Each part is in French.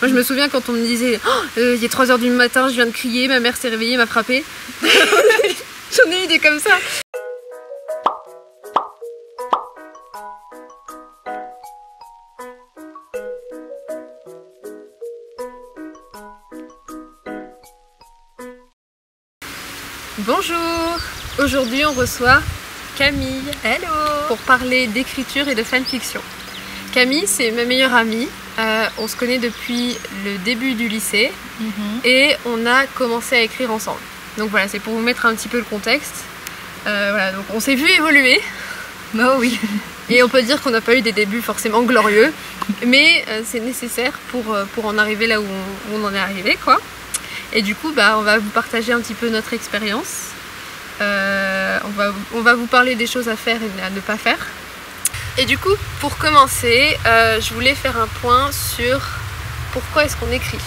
Moi je me souviens quand on me disait il est 3 h du matin, je viens de crier, ma mère s'est réveillée, m'a frappée. J'en ai eu des comme ça. Bonjour. Aujourd'hui on reçoit Camille. Hello. Pour parler d'écriture et de fanfiction. Camille c'est ma meilleure amie. On se connaît depuis le début du lycée et on a commencé à écrire ensemble. Donc voilà, c'est pour vous mettre un petit peu le contexte. Voilà, donc on s'est vu évoluer. Oh oui. Et on peut dire qu'on n'a pas eu des débuts forcément glorieux, mais c'est nécessaire pour en arriver là où on en est arrivé, quoi. Et du coup, on va vous partager un petit peu notre expérience. On va vous parler des choses à faire et à ne pas faire. Et du coup, pour commencer, je voulais faire un point sur pourquoi est-ce qu'on écrit.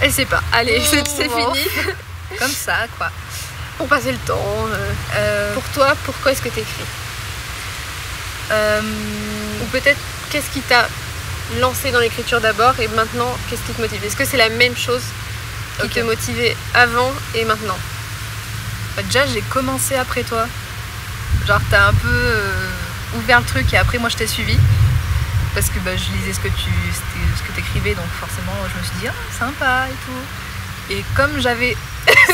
Elle sait pas. Allez, c'est fini. Comme ça, quoi. Pour passer le temps. Pour toi, pourquoi est-ce que tu écris? Ou peut-être, qu'est-ce qui t'a lancé dans l'écriture d'abord et maintenant, qu'est-ce qui te motive? Est-ce que c'est la même chose qui te motivait avant et maintenant? Déjà, j'ai commencé après toi. Genre, t'as un peu ouvert le truc et après, moi, je t'ai suivi. Parce que je lisais ce que tu écrivais, donc forcément, je me suis dit, ah, sympa et tout. Et comme j'avais...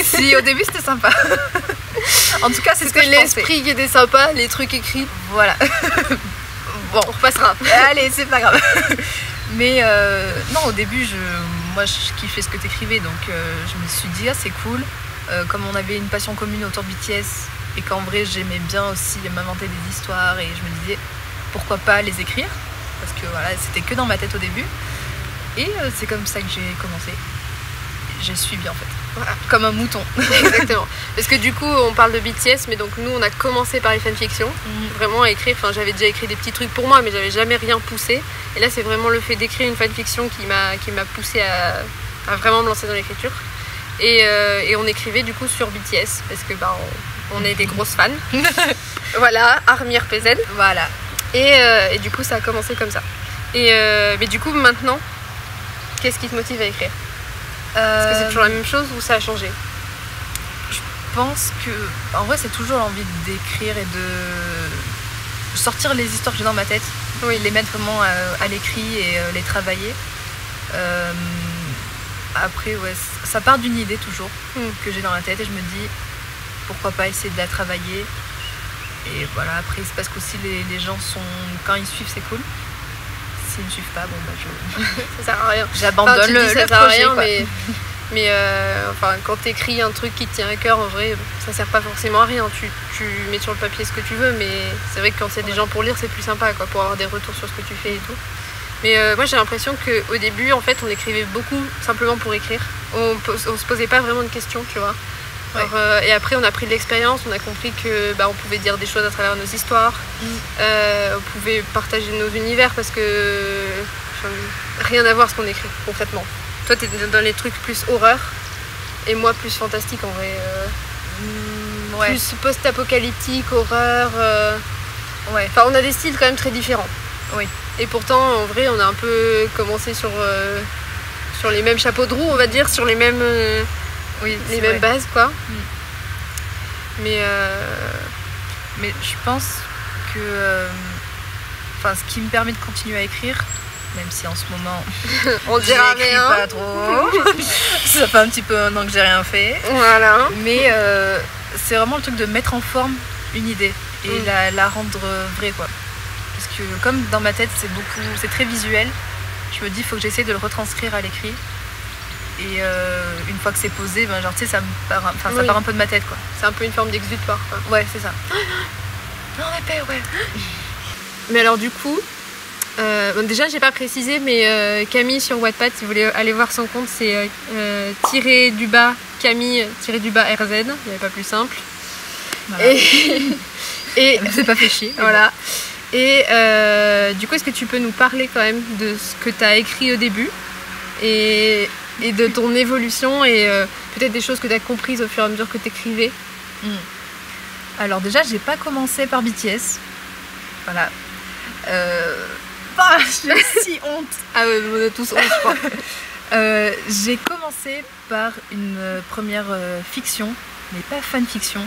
si, au début, c'était sympa. En tout cas, c'est ce que je pensais. C'était l'esprit qui était sympa, les trucs écrits. Voilà. Bon, on repassera. Allez, c'est pas grave. Mais non, au début, moi, je kiffais ce que tu écrivais, donc je me suis dit, ah, c'est cool. Comme on avait une passion commune autour de BTS, et qu'en vrai, j'aimais bien aussi m'inventer des histoires, et je me disais, pourquoi pas les écrire? Parce que voilà, c'était que dans ma tête au début. Et c'est comme ça que j'ai commencé. J'ai suivi en fait. Voilà. Comme un mouton. Exactement. Parce que du coup, on parle de BTS, mais donc nous, on a commencé par les fanfictions. Vraiment à écrire. Enfin, j'avais déjà écrit des petits trucs pour moi, mais j'avais jamais rien poussé. Et là, c'est vraiment le fait d'écrire une fanfiction qui m'a poussé à vraiment me lancer dans l'écriture. Et on écrivait du coup sur BTS, parce que on est des grosses fans. Voilà, Army RPZ. Voilà. Et du coup, ça a commencé comme ça. Mais du coup, maintenant, qu'est-ce qui te motive à écrire? Est-ce que c'est toujours la même chose ou ça a changé? Je pense que, en vrai, c'est toujours l'envie d'écrire et de sortir les histoires que j'ai dans ma tête. Oui, les mettre vraiment à l'écrit et les travailler. Après, ouais, ça part d'une idée toujours que j'ai dans la tête et je me dis pourquoi pas essayer de la travailler. Et voilà, après, c'est parce qu'aussi les gens sont. Quand ils suivent, c'est cool. S'ils ne suivent pas, ça sert à rien. J'abandonne le ça projet. Sert à rien, quoi. Mais quand tu écris un truc qui te tient à cœur, en vrai, ça sert pas forcément à rien. Tu mets sur le papier ce que tu veux, mais c'est vrai que quand c'est des gens pour lire, c'est plus sympa, quoi, pour avoir des retours sur ce que tu fais et tout. Mais moi, j'ai l'impression qu'au début, en fait, on écrivait beaucoup simplement pour écrire. On se posait pas vraiment de questions, tu vois. Ouais. Alors, et après on a pris de l'expérience, on a compris que on pouvait dire des choses à travers nos histoires, on pouvait partager nos univers parce que rien à voir ce qu'on écrit concrètement. Toi t'es dans les trucs plus horreur et moi plus fantastique en vrai, ouais. Plus post-apocalyptique, horreur. Ouais. Enfin on a des styles quand même très différents. Oui. Et pourtant en vrai on a un peu commencé sur les mêmes chapeaux de roue, on va dire, sur les mêmes les mêmes bases, quoi. Mais je pense que ce qui me permet de continuer à écrire, même si en ce moment on dira rien, pas trop. Ça fait un petit peu un an que j'ai rien fait. Voilà. Mais c'est vraiment le truc de mettre en forme une idée et la rendre vraie, quoi. Parce que comme dans ma tête c'est très visuel, je me dis faut que j'essaie de le retranscrire à l'écrit. Et une fois que c'est posé, ça part un peu de ma tête, quoi. C'est un peu une forme d'exutoire, quoi. Ouais, c'est ça. Non, mais ouais. Mais alors du coup, déjà j'ai pas précisé, mais Camille sur Wattpad, si vous voulez aller voir son compte, c'est Camille RZ, il n'y avait pas plus simple. Voilà. Et c'est pas fait chier. Voilà. Et du coup, est-ce que tu peux nous parler quand même de ce que tu as écrit au début et de ton évolution et peut-être des choses que tu as comprises au fur et à mesure que tu écrivais? Alors déjà, j'ai pas commencé par BTS. Voilà. pas, j'ai si honte. Ah ouais, on a tous honte, je crois. J'ai commencé par une première fiction, mais pas fanfiction.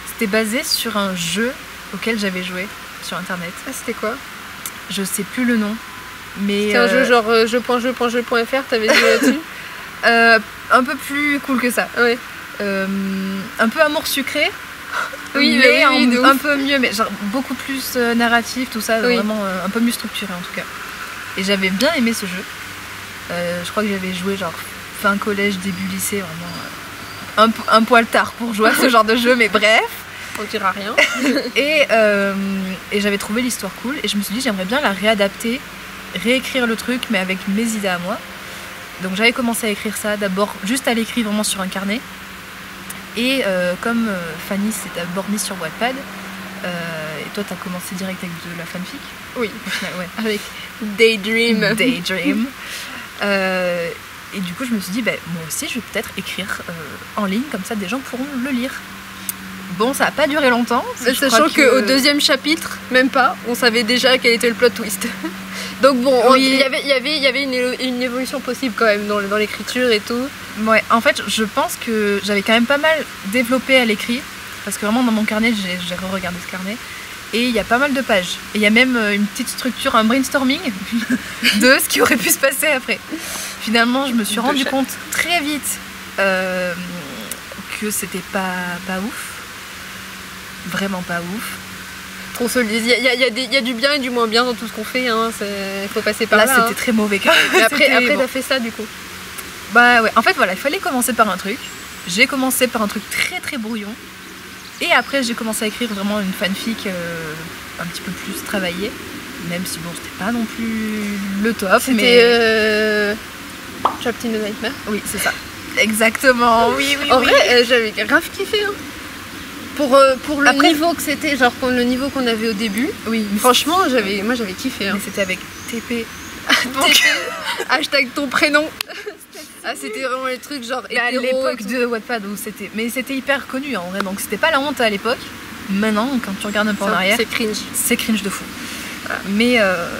C'était basé sur un jeu auquel j'avais joué sur internet. Ah, c'était quoi? Je sais plus le nom, mais... C'était un jeu genre jeu.jeu.jeu.fr, t'avais joué là-dessus? Un peu plus cool que ça. Ouais. Un peu amour sucré. Oui, mais un peu mieux, mais genre beaucoup plus narratif, tout ça, oui. Vraiment un peu mieux structuré en tout cas. Et j'avais bien aimé ce jeu. Je crois que j'avais joué genre fin collège, début lycée, vraiment un poil tard pour jouer à ce genre de jeu, mais bref. On dira rien. Et j'avais trouvé l'histoire cool et je me suis dit j'aimerais bien la réadapter, réécrire le truc, mais avec mes idées à moi. Donc j'avais commencé à écrire ça, d'abord juste à l'écrire vraiment sur un carnet. Et comme Fanny s'est d'abord mise sur Wattpad, et toi t'as commencé direct avec de la fanfic. Oui, au final, ouais. avec Daydream. Daydream. Et du coup je me suis dit moi aussi je vais peut-être écrire en ligne, comme ça des gens pourront le lire. Bon, ça n'a pas duré longtemps. Sachant qu'au deuxième chapitre, même pas, on savait déjà quel était le plot twist. Donc bon, oui. il y avait une évolution possible quand même dans l'écriture et tout. Ouais, en fait, je pense que j'avais quand même pas mal développé à l'écrit. Parce que vraiment, dans mon carnet, j'ai re-regardé ce carnet. Et il y a pas mal de pages. Et il y a même une petite structure, un brainstorming de ce qui aurait pu se passer après. Finalement, je me suis rendu compte très vite que c'était pas ouf. Vraiment pas ouf. Qu'on se le dise, il y a du bien et du moins bien dans tout ce qu'on fait, hein. Il faut passer par là. Là, c'était très mauvais quand même. Mais après t'as fait ça du coup. Bah ouais, en fait voilà, il fallait commencer par un truc. J'ai commencé par un truc très très brouillon. Et après j'ai commencé à écrire vraiment une fanfic un petit peu plus travaillée. Même si bon, c'était pas non plus le top. C'était Trapped in a Nightmare. Oui, c'est ça. Exactement, oui. En vrai, j'avais grave kiffé, hein. Pour le niveau que c'était, genre pour le niveau qu'on avait au début, oui. Franchement, moi j'avais kiffé. Hein. Mais c'était avec TP. Donc, hashtag ton prénom. C'était vraiment les trucs genre à l'époque de Wattpad où c'était. Mais c'était hyper connu en vrai, donc c'était pas la honte à l'époque. Maintenant, quand tu regardes un peu en arrière, c'est cringe. C'est cringe de fou. Voilà. Mais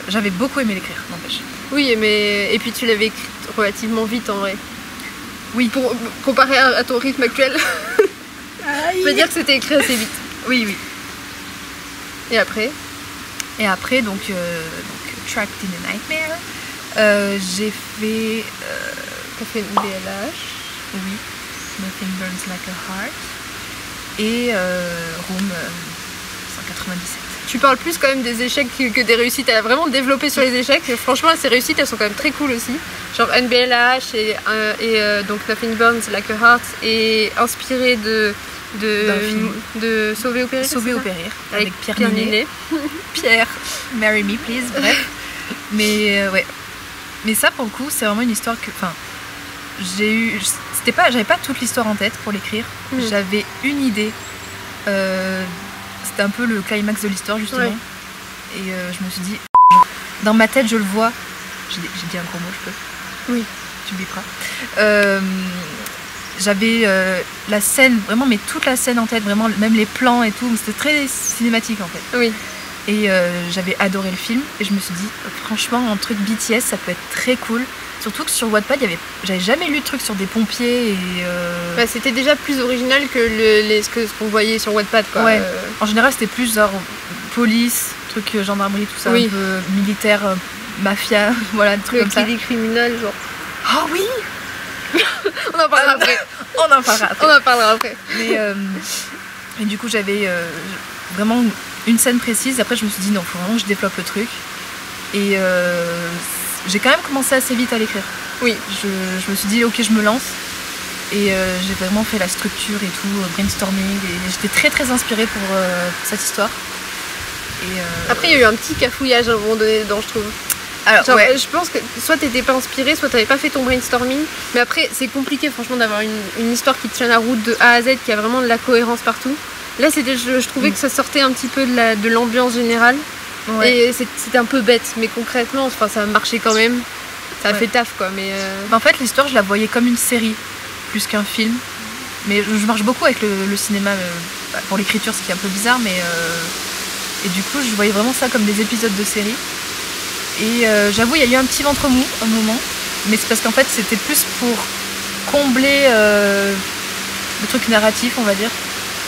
j'avais beaucoup aimé l'écrire, n'empêche. Oui, et puis tu l'avais écrit relativement vite en vrai. Oui. Comparé à ton rythme actuel. Je peux dire que c'était écrit assez vite. Oui. Et après, donc Trapped in a Nightmare. J'ai fait... t'as fait une BLH. Oui. Nothing Burns Like a Heart. Et Room 197. Tu parles plus quand même des échecs que des réussites. Elle a vraiment développé sur les échecs. Et franchement, ces réussites, elles sont quand même très cool aussi. Genre NBLH et donc Nothing Burns Like a Heart est inspiré de Sauver ou Périr. Sauver ou Périr avec Pierre Ninet. Pierre, marry me please. Bref. Mais ouais. Mais ça pour le coup, c'est vraiment une histoire que. Enfin, j'avais pas toute l'histoire en tête pour l'écrire. J'avais une idée. C'était un peu le climax de l'histoire justement. Ouais. Et je me suis dit, dans ma tête je le vois. J'ai dit un gros mot, je peux. Oui. Tu biperas. J'avais la scène, vraiment, mais toute la scène en tête, vraiment, même les plans et tout. C'était très cinématique en fait. Oui. Et j'avais adoré le film. Et je me suis dit, franchement, un truc BTS, ça peut être très cool. Surtout que sur Wattpad, j'avais jamais lu de trucs sur des pompiers et... Bah, c'était déjà plus original que ce qu'on voyait sur Wattpad, quoi. Ouais. En général, c'était plus genre police, truc gendarmerie, tout ça, oui. Un peu militaire, mafia, voilà, des trucs comme ça. Le criminel, genre. Oh oui. On en parlera après. On en parlera après. Mais et du coup, j'avais vraiment une scène précise. Après, je me suis dit, non, faut vraiment que je développe le truc. Et... j'ai quand même commencé assez vite à l'écrire. Oui. Je me suis dit, ok, je me lance. Et j'ai vraiment fait la structure et tout, brainstorming. Et j'étais très très inspirée pour cette histoire. Et après, il y a eu un petit cafouillage à un moment donné dedans, je trouve. Alors, genre, ouais. Je pense que soit t'étais pas inspirée, soit t'avais pas fait ton brainstorming. Mais après, c'est compliqué, franchement, d'avoir une histoire qui tient la route de A à Z, qui a vraiment de la cohérence partout. Là, je trouvais que ça sortait un petit peu de l'ambiance générale. Ouais. Et c'était un peu bête, mais concrètement, enfin, ça a marché quand même. Ça a fait taf, quoi. Mais en fait, l'histoire, je la voyais comme une série, plus qu'un film. Mais je marche beaucoup avec le cinéma pour l'écriture, ce qui est un peu bizarre, mais et du coup, je voyais vraiment ça comme des épisodes de série. Et j'avoue, il y a eu un petit ventre mou un moment, mais c'est parce qu'en fait c'était plus pour combler le truc narratif, on va dire.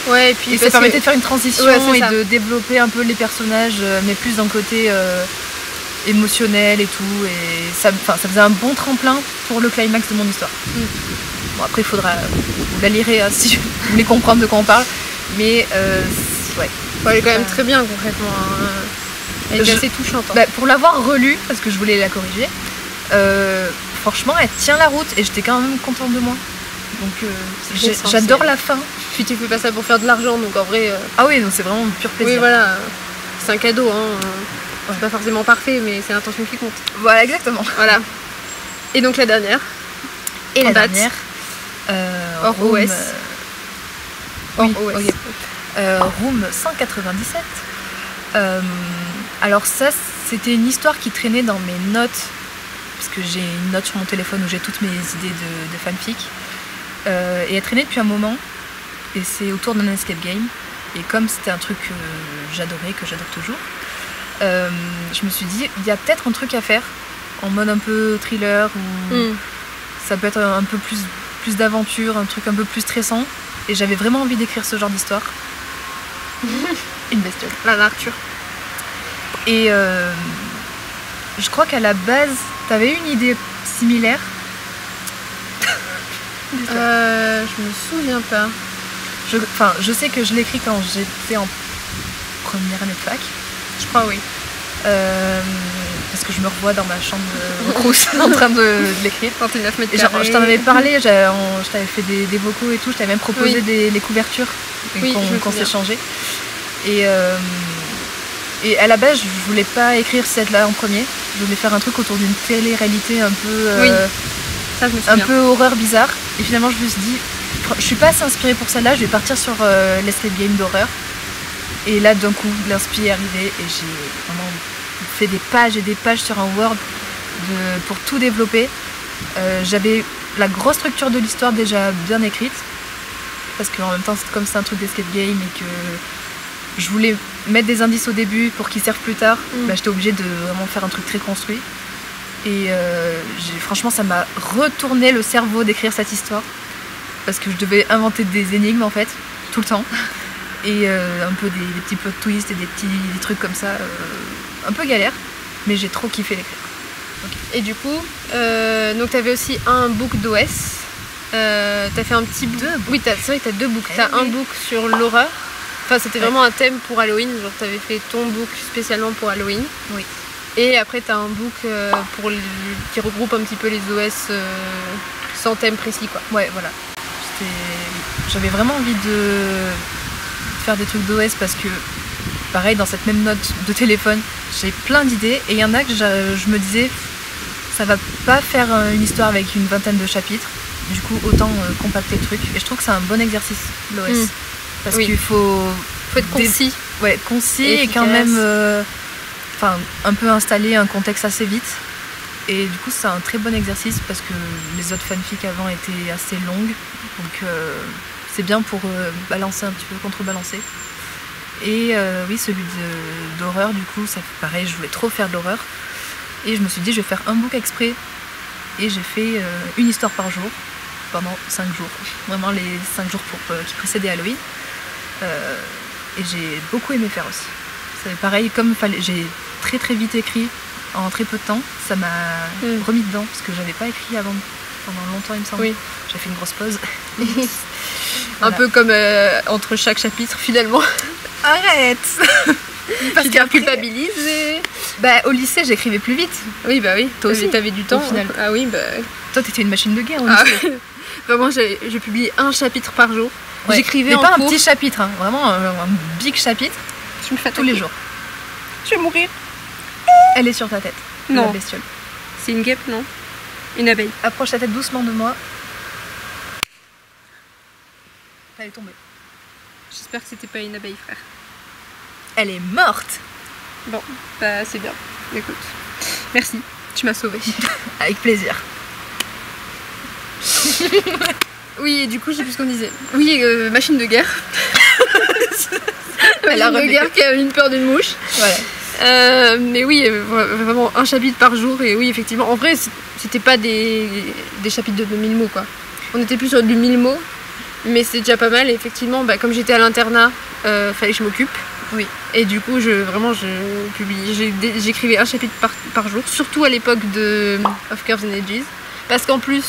Ouais, et puis Et ça permettait de faire une transition ouais, et de développer un peu les personnages, mais plus d'un côté émotionnel et tout. Et ça faisait un bon tremplin pour le climax de mon histoire. Bon, après, il faudra. Vous la lirez hein, si vous voulez comprendre de quoi on parle. Mais ouais. Elle est quand même très bien concrètement. Elle est assez touchante. Hein. Pour l'avoir relue, parce que je voulais la corriger, franchement, elle tient la route et j'étais quand même contente de moi. Donc j'adore la fin. Puis tu fais pas ça pour faire de l'argent, donc en vrai. Ah oui, donc c'est vraiment pur plaisir. Oui, voilà. C'est un cadeau, hein. C'est pas forcément parfait, mais c'est l'intention qui compte. Voilà, exactement. Voilà. Et donc la dernière. Et la dernière. Hors OS. Hors OS. Okay. Room 197. Alors ça, c'était une histoire qui traînait dans mes notes, parce que j'ai une note sur mon téléphone où j'ai toutes mes idées de fanfic. Et elle traînait depuis un moment, et c'est autour d'un escape game. Et comme c'était un truc que j'adorais, que j'adore toujours, je me suis dit, il y a peut-être un truc à faire, en mode un peu thriller, ou ça peut être un peu plus d'aventure, un truc un peu plus stressant. Et j'avais vraiment envie d'écrire ce genre d'histoire. Une bestiole. La nature. Et je crois qu'à la base, t'avais une idée similaire. Je me souviens pas. Je sais que je l'ai écrit quand j'étais en première année de fac. Je crois, oui. Parce que je me revois dans ma chambre rousse en train de l'écrire. 39 mètres carrés. Je t'en avais parlé, je t'avais fait des vocaux et tout, je t'avais même proposé les couvertures qu'on s'échangeait. Et à la base, je voulais pas écrire celle-là en premier. Je voulais faire un truc autour d'une télé-réalité un peu, ça, je me souviens. Un peu horreur bizarre. Et finalement, je me suis dit, je suis pas assez inspirée pour celle-là, je vais partir sur l'escape game d'horreur. Et là, d'un coup, l'inspi est arrivé et j'ai vraiment fait des pages et des pages sur un Word pour tout développer. J'avais la grosse structure de l'histoire déjà bien écrite, parce qu'en même temps, comme c'est un truc d'escape game et que je voulais mettre des indices au début pour qu'ils servent plus tard, j'étais obligée de vraiment faire un truc très construit. Et franchement, ça m'a retourné le cerveau d'écrire cette histoire, parce que je devais inventer des énigmes en fait, tout le temps. Et un peu des petits plot twists et des trucs comme ça, un peu galère, mais j'ai trop kiffé l'écrire. Okay. Et du coup, donc t'avais aussi un book d'OS. T'as fait un petit book. Oui, c'est vrai que t'as deux books. T'as un book sur l'horreur. Enfin, c'était vraiment un thème pour Halloween. Genre, t'avais fait ton book spécialement pour Halloween. Oui. Et après, t'as un book qui regroupe un petit peu les OS sans thème précis, quoi. Ouais, voilà. J'avais vraiment envie de faire des trucs d'OS parce que, pareil, dans cette même note de téléphone, j'ai plein d'idées et il y en a que je me disais, ça va pas faire une histoire avec une vingtaine de chapitres. Du coup, autant compacter le truc. Et je trouve que c'est un bon exercice, l'OS. Parce qu'il faut être concis. Ouais, concis et quand même un peu installer un contexte assez vite. Et du coup, c'est un très bon exercice parce que les autres fanfics avant étaient assez longues. Donc, c'est bien pour balancer un petit peu, contrebalancer. Et oui, celui d'horreur, du coup, ça pareil, je voulais trop faire de l'horreur. Et je me suis dit, je vais faire un book exprès. Et j'ai fait une histoire par jour pendant 5 jours. Vraiment les 5 jours qui précédaient Halloween. Et j'ai beaucoup aimé faire aussi. C'est pareil, j'ai très très vite écrit en très peu de temps. Ça m'a remis dedans parce que j'avais pas écrit avant pendant longtemps, il me semble. Oui. J'ai fait une grosse pause. Un peu comme entre chaque chapitre finalement. Arrête. Parce qu'à culpabiliser. Au lycée, j'écrivais plus vite. Oui, bah oui. Toi aussi, t'avais du temps au final. Ah oui, bah. Toi, t'étais une machine de guerre au lycée. Moi, j'ai publié un chapitre par jour. Ouais. J'écrivais mais en pas cours. Un petit chapitre, hein. Vraiment un big chapitre. Je me fais tous les jours. Je vais mourir. Elle est sur ta tête. Non. La bestiole. C'est une guêpe, non? Une abeille. Approche ta tête doucement de moi. Elle est tombée. J'espère que c'était pas une abeille, frère. Elle est morte. Bon, bah c'est bien. Écoute, merci. Tu m'as sauvée. Avec plaisir. Oui, et du coup, je sais plus ce qu'on disait. Oui, machine de guerre. Machine de guerre qui a une peur d'une mouche. Voilà. Mais oui, vraiment un chapitre par jour. Et oui, effectivement, en vrai, c'était pas des chapitres de 2000 mots, quoi. On était plus sur du 1000 mots, mais c'est déjà pas mal. Et effectivement, comme j'étais à l'internat, fallait que je m'occupe. Oui. Et du coup, j'écrivais un chapitre par jour, surtout à l'époque de Of Curves and Edges. Parce qu'en plus,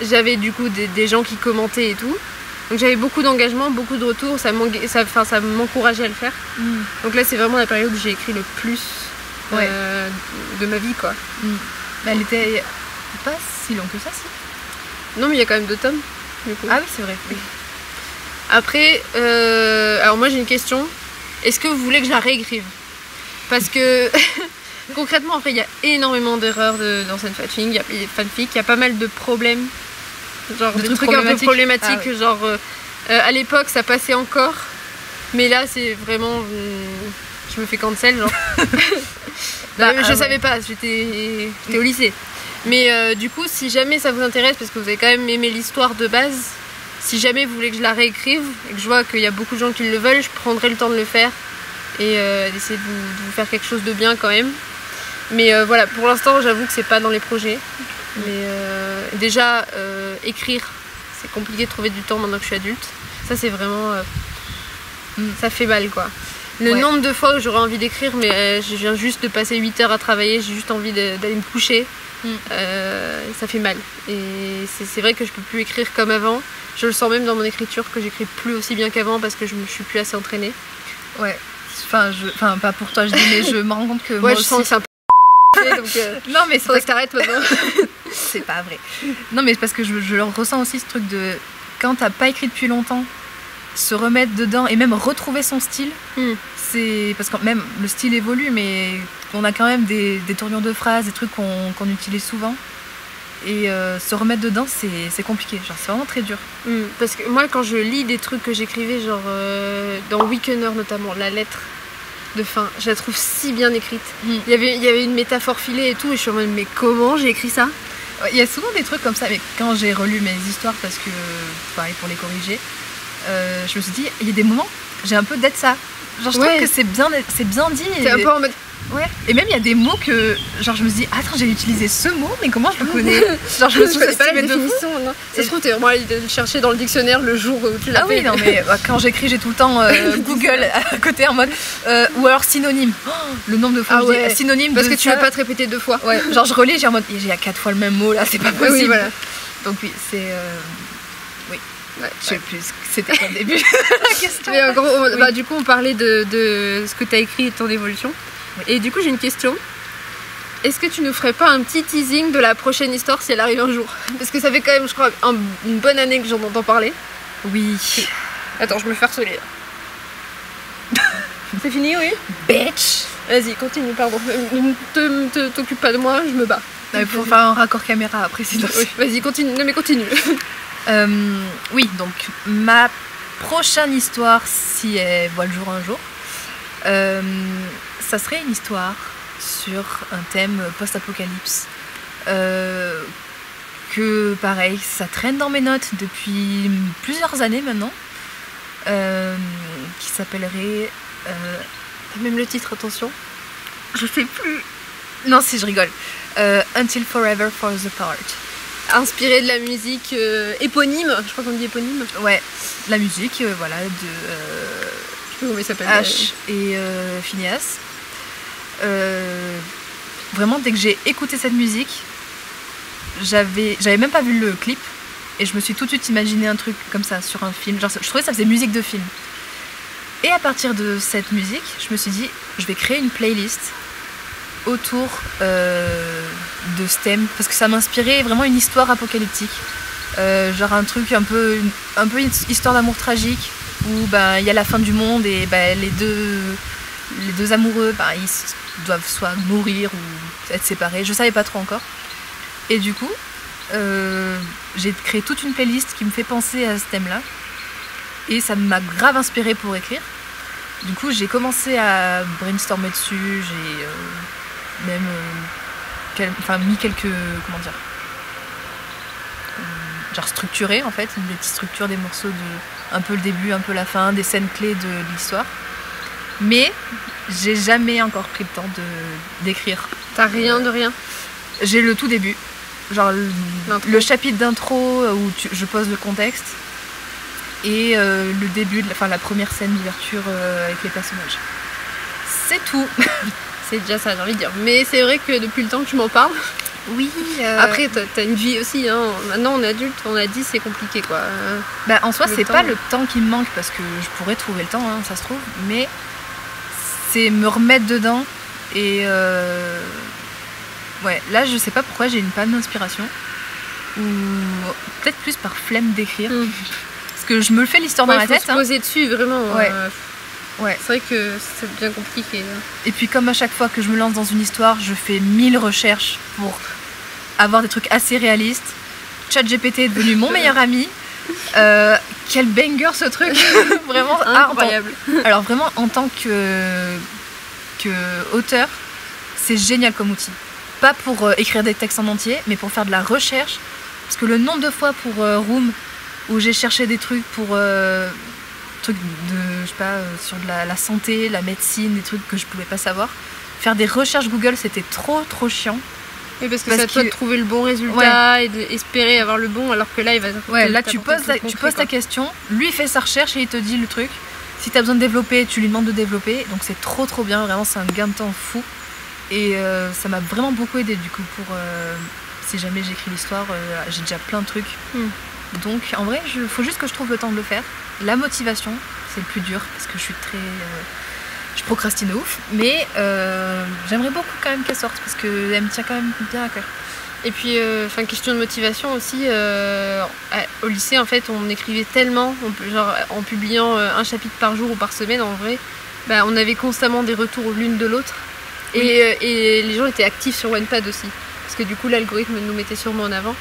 j'avais du coup des gens qui commentaient et tout. Donc j'avais beaucoup d'engagement, beaucoup de retours, ça m'encourageait à le faire. Donc là, c'est vraiment la période où j'ai écrit le plus de ma vie, quoi. Mais elle était pas si longue que ça, si. Non, mais il y a quand même 2 tomes, du coup. Ah oui, c'est vrai. Oui. Après, alors moi j'ai une question. Est-ce que vous voulez que je la réécrive? Parce que concrètement, après, il y a énormément d'erreurs dans cette fanfic. Il y a pas mal de problèmes. Genre des trucs un peu problématiques. Genre à l'époque ça passait encore, mais là c'est vraiment je me fais cancel, genre. Je savais pas, j'étais au lycée. Mais du coup, si jamais ça vous intéresse, parce que vous avez quand même aimé l'histoire de base, si jamais vous voulez que je la réécrive et que je vois qu'il y a beaucoup de gens qui le veulent, je prendrai le temps de le faire et d'essayer de vous faire quelque chose de bien quand même. Mais voilà, pour l'instant j'avoue que c'est pas dans les projets. Mais déjà, écrire, c'est compliqué de trouver du temps maintenant que je suis adulte. Ça, c'est vraiment... ça fait mal, quoi. Le nombre de fois où j'aurais envie d'écrire, mais je viens juste de passer 8 heures à travailler, j'ai juste envie d'aller me coucher. Ça fait mal. Et c'est vrai que je peux plus écrire comme avant. Je le sens même dans mon écriture que j'écris plus aussi bien qu'avant parce que je me suis plus assez entraînée. Ouais. Enfin, pas pour toi, je dis, mais je me rends compte que moi je aussi... sens que c'est un peu... donc, non, mais faudrait que t'arrêtes maintenant. C'est pas vrai. Non, mais parce que je ressens aussi ce truc de quand t'as pas écrit depuis longtemps, se remettre dedans et même retrouver son style. C'est parce que même le style évolue, mais on a quand même des tournures de phrases, des trucs qu'on utilise souvent. Et se remettre dedans, c'est compliqué. Genre, c'est vraiment très dur. Parce que moi, quand je lis des trucs que j'écrivais, genre dans Weakener notamment, la lettre de fin, je la trouve si bien écrite. Il y avait une métaphore filée et tout, et je suis en mode, mais comment j'ai écrit ça? Il y a souvent des trucs comme ça, mais quand j'ai relu mes histoires, parce que pareil pour les corriger, je me suis dit, il y a des moments, j'ai un peu d'être ça. Genre, je trouve que c'est bien dit. C'est un peu en mode. Ouais. Et même il y a des mots que genre je me suis dit attends, j'ai utilisé ce mot mais comment je le connais? Genre je me suis pas la définition, non. Ça se trouve t'es vraiment allé le chercher dans le dictionnaire le jour où tu l'as fait. Ah oui, non mais quand j'écris j'ai tout le temps Google à côté en mode ou alors synonyme. Le nombre de fois je dis synonyme parce que tu veux pas te répéter 2 fois. Ouais. Genre je relis, j'ai en mode j'ai à 4 fois le même mot là, c'est pas possible. Oui, voilà. Donc oui, c'est oui. Ouais, je sais plus, c'était au début la question. Mais en gros, du coup on parlait de ce que t'as écrit et de ton évolution. Et du coup j'ai une question. Est-ce que tu nous ferais pas un petit teasing de la prochaine histoire si elle arrive un jour? Parce que ça fait quand même, je crois, une bonne année que j'en entends parler. Oui. Attends, je me fais harceler. C'est fini, oui? Bitch. Vas-y, continue, pardon. T'occupe pas de moi, je me bats. Il faut faire un raccord caméra après, sinon. Oui, vas-y, continue. Non mais continue. Oui, donc ma prochaine histoire, si elle voit le jour un jour, ça serait une histoire sur un thème post-apocalypse que pareil, ça traîne dans mes notes depuis plusieurs années maintenant, qui s'appellerait même le titre, attention, je sais plus, non si je rigole, Until Forever Falls Apart, inspiré de la musique éponyme, je crois qu'on dit éponyme. Ouais, la musique voilà de je sais plus comment il s'appelle, Ash et Phineas. Vraiment dès que j'ai écouté cette musique, j'avais même pas vu le clip et je me suis tout de suite imaginé un truc comme ça sur un film, genre je trouvais que ça faisait musique de film. Et à partir de cette musique, je me suis dit je vais créer une playlist autour de ce thème parce que ça m'inspirait vraiment une histoire apocalyptique, genre un truc un peu une histoire d'amour tragique où il y a la fin du monde et les deux amoureux ils doivent soit mourir ou être séparés, je savais pas trop encore. Et du coup j'ai créé toute une playlist qui me fait penser à ce thème là et ça m'a grave inspirée pour écrire. Du coup j'ai commencé à brainstormer dessus, j'ai même mis quelques, comment dire, genre structuré en fait, des petites structures, des morceaux de un peu le début, un peu la fin, des scènes clés de l'histoire. Mais j'ai jamais encore pris le temps d'écrire. T'as rien de rien? J'ai le tout début, genre le chapitre d'intro où je pose le contexte et le début, la première scène d'ouverture avec les personnages. C'est tout. C'est déjà ça, j'ai envie de dire. Mais c'est vrai que depuis le temps que tu m'en parles, oui. Après, t'as une vie aussi. Hein. Maintenant, on est adulte, on a dit, c'est compliqué, quoi. En soi, c'est pas le temps qui me manque parce que je pourrais trouver le temps, hein, ça se trouve. Mais c'est me remettre dedans et ouais. Là, je sais pas pourquoi j'ai une panne d'inspiration ou peut-être plus par flemme d'écrire. Parce que je me le fais l'histoire dans la tête. Faut se poser dessus, vraiment. Ouais. Ouais. C'est vrai que c'est bien compliqué. Et puis comme à chaque fois que je me lance dans une histoire, je fais 1000 recherches pour avoir des trucs assez réalistes. ChatGPT est devenu mon meilleur ami. Quel banger ce truc. Vraiment incroyable. Alors vraiment en tant que auteur, c'est génial comme outil. Pas pour écrire des textes en entier, mais pour faire de la recherche. Parce que le nombre de fois pour Room où j'ai cherché des trucs pour trucs de, je sais pas, sur de la santé, la médecine, des trucs que je pouvais pas savoir. Faire des recherches Google, c'était trop chiant. Oui, parce que c'est à toi de trouver le bon résultat et d'espérer avoir le bon, alors que là, il va... Ouais, là, tu poses ta question, lui, il fait sa recherche et il te dit le truc. Si tu as besoin de développer, tu lui demandes de développer. Donc, c'est trop bien. Vraiment, c'est un gain de temps fou. Et ça m'a vraiment beaucoup aidé, du coup, pour... si jamais j'écris l'histoire, j'ai déjà plein de trucs. Donc, en vrai, il faut juste que je trouve le temps de le faire. La motivation, c'est le plus dur, parce que je suis très... je procrastine ouf, mais j'aimerais beaucoup quand même qu'elle sorte parce qu'elle me tient quand même bien à cœur. Et puis, question de motivation aussi, au lycée en fait on écrivait tellement, genre en publiant un chapitre par jour ou par semaine en vrai, on avait constamment des retours l'une de l'autre et les gens étaient actifs sur Wattpad aussi, parce que du coup l'algorithme nous mettait sûrement en avant.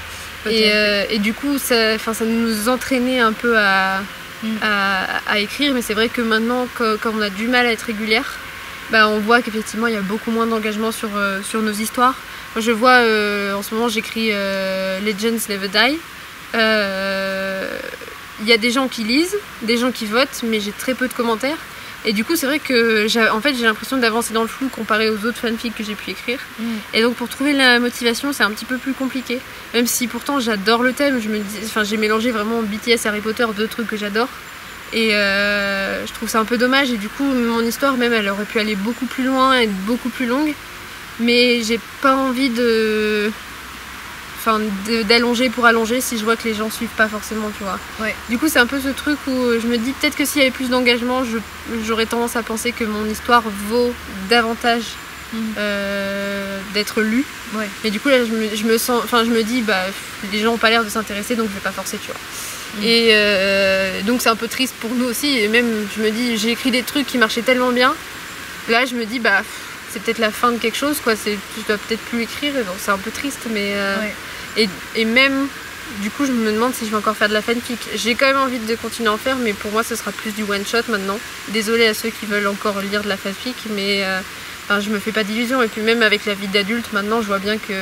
Et du coup ça nous entraînait un peu à écrire, mais c'est vrai que maintenant, quand on a du mal à être régulière, on voit qu'effectivement il y a beaucoup moins d'engagement sur nos histoires. Moi je vois en ce moment j'écris Legends Never Die. Il y a des gens qui lisent, des gens qui votent, mais j'ai très peu de commentaires. Et du coup c'est vrai que j'ai l'impression d'avancer dans le flou comparé aux autres fanfics que j'ai pu écrire. Et donc pour trouver la motivation c'est un petit peu plus compliqué. Même si pourtant j'adore le thème, j'ai mélangé vraiment BTS, Harry Potter, deux trucs que j'adore. Et je trouve ça un peu dommage. Et du coup mon histoire même elle aurait pu aller beaucoup plus loin, être beaucoup plus longue. Mais j'ai pas envie d'allonger pour allonger si je vois que les gens suivent pas forcément, tu vois. Ouais. Du coup c'est un peu ce truc où je me dis peut-être que s'il y avait plus d'engagement j'aurais tendance à penser que mon histoire vaut davantage d'être lue. Ouais. Mais du coup là je me dis les gens ont pas l'air de s'intéresser donc je vais pas forcer, tu vois. Et donc c'est un peu triste pour nous aussi, et même je me dis j'ai écrit des trucs qui marchaient tellement bien, là je me dis c'est peut-être la fin de quelque chose quoi, je dois peut-être plus écrire, et bon, c'est un peu triste, mais et même du coup je me demande si je vais encore faire de la fanfic. J'ai quand même envie de continuer à en faire, mais pour moi ce sera plus du one shot maintenant. Désolée à ceux qui veulent encore lire de la fanfic, mais je me fais pas d'illusions, et puis même avec la vie d'adulte maintenant je vois bien que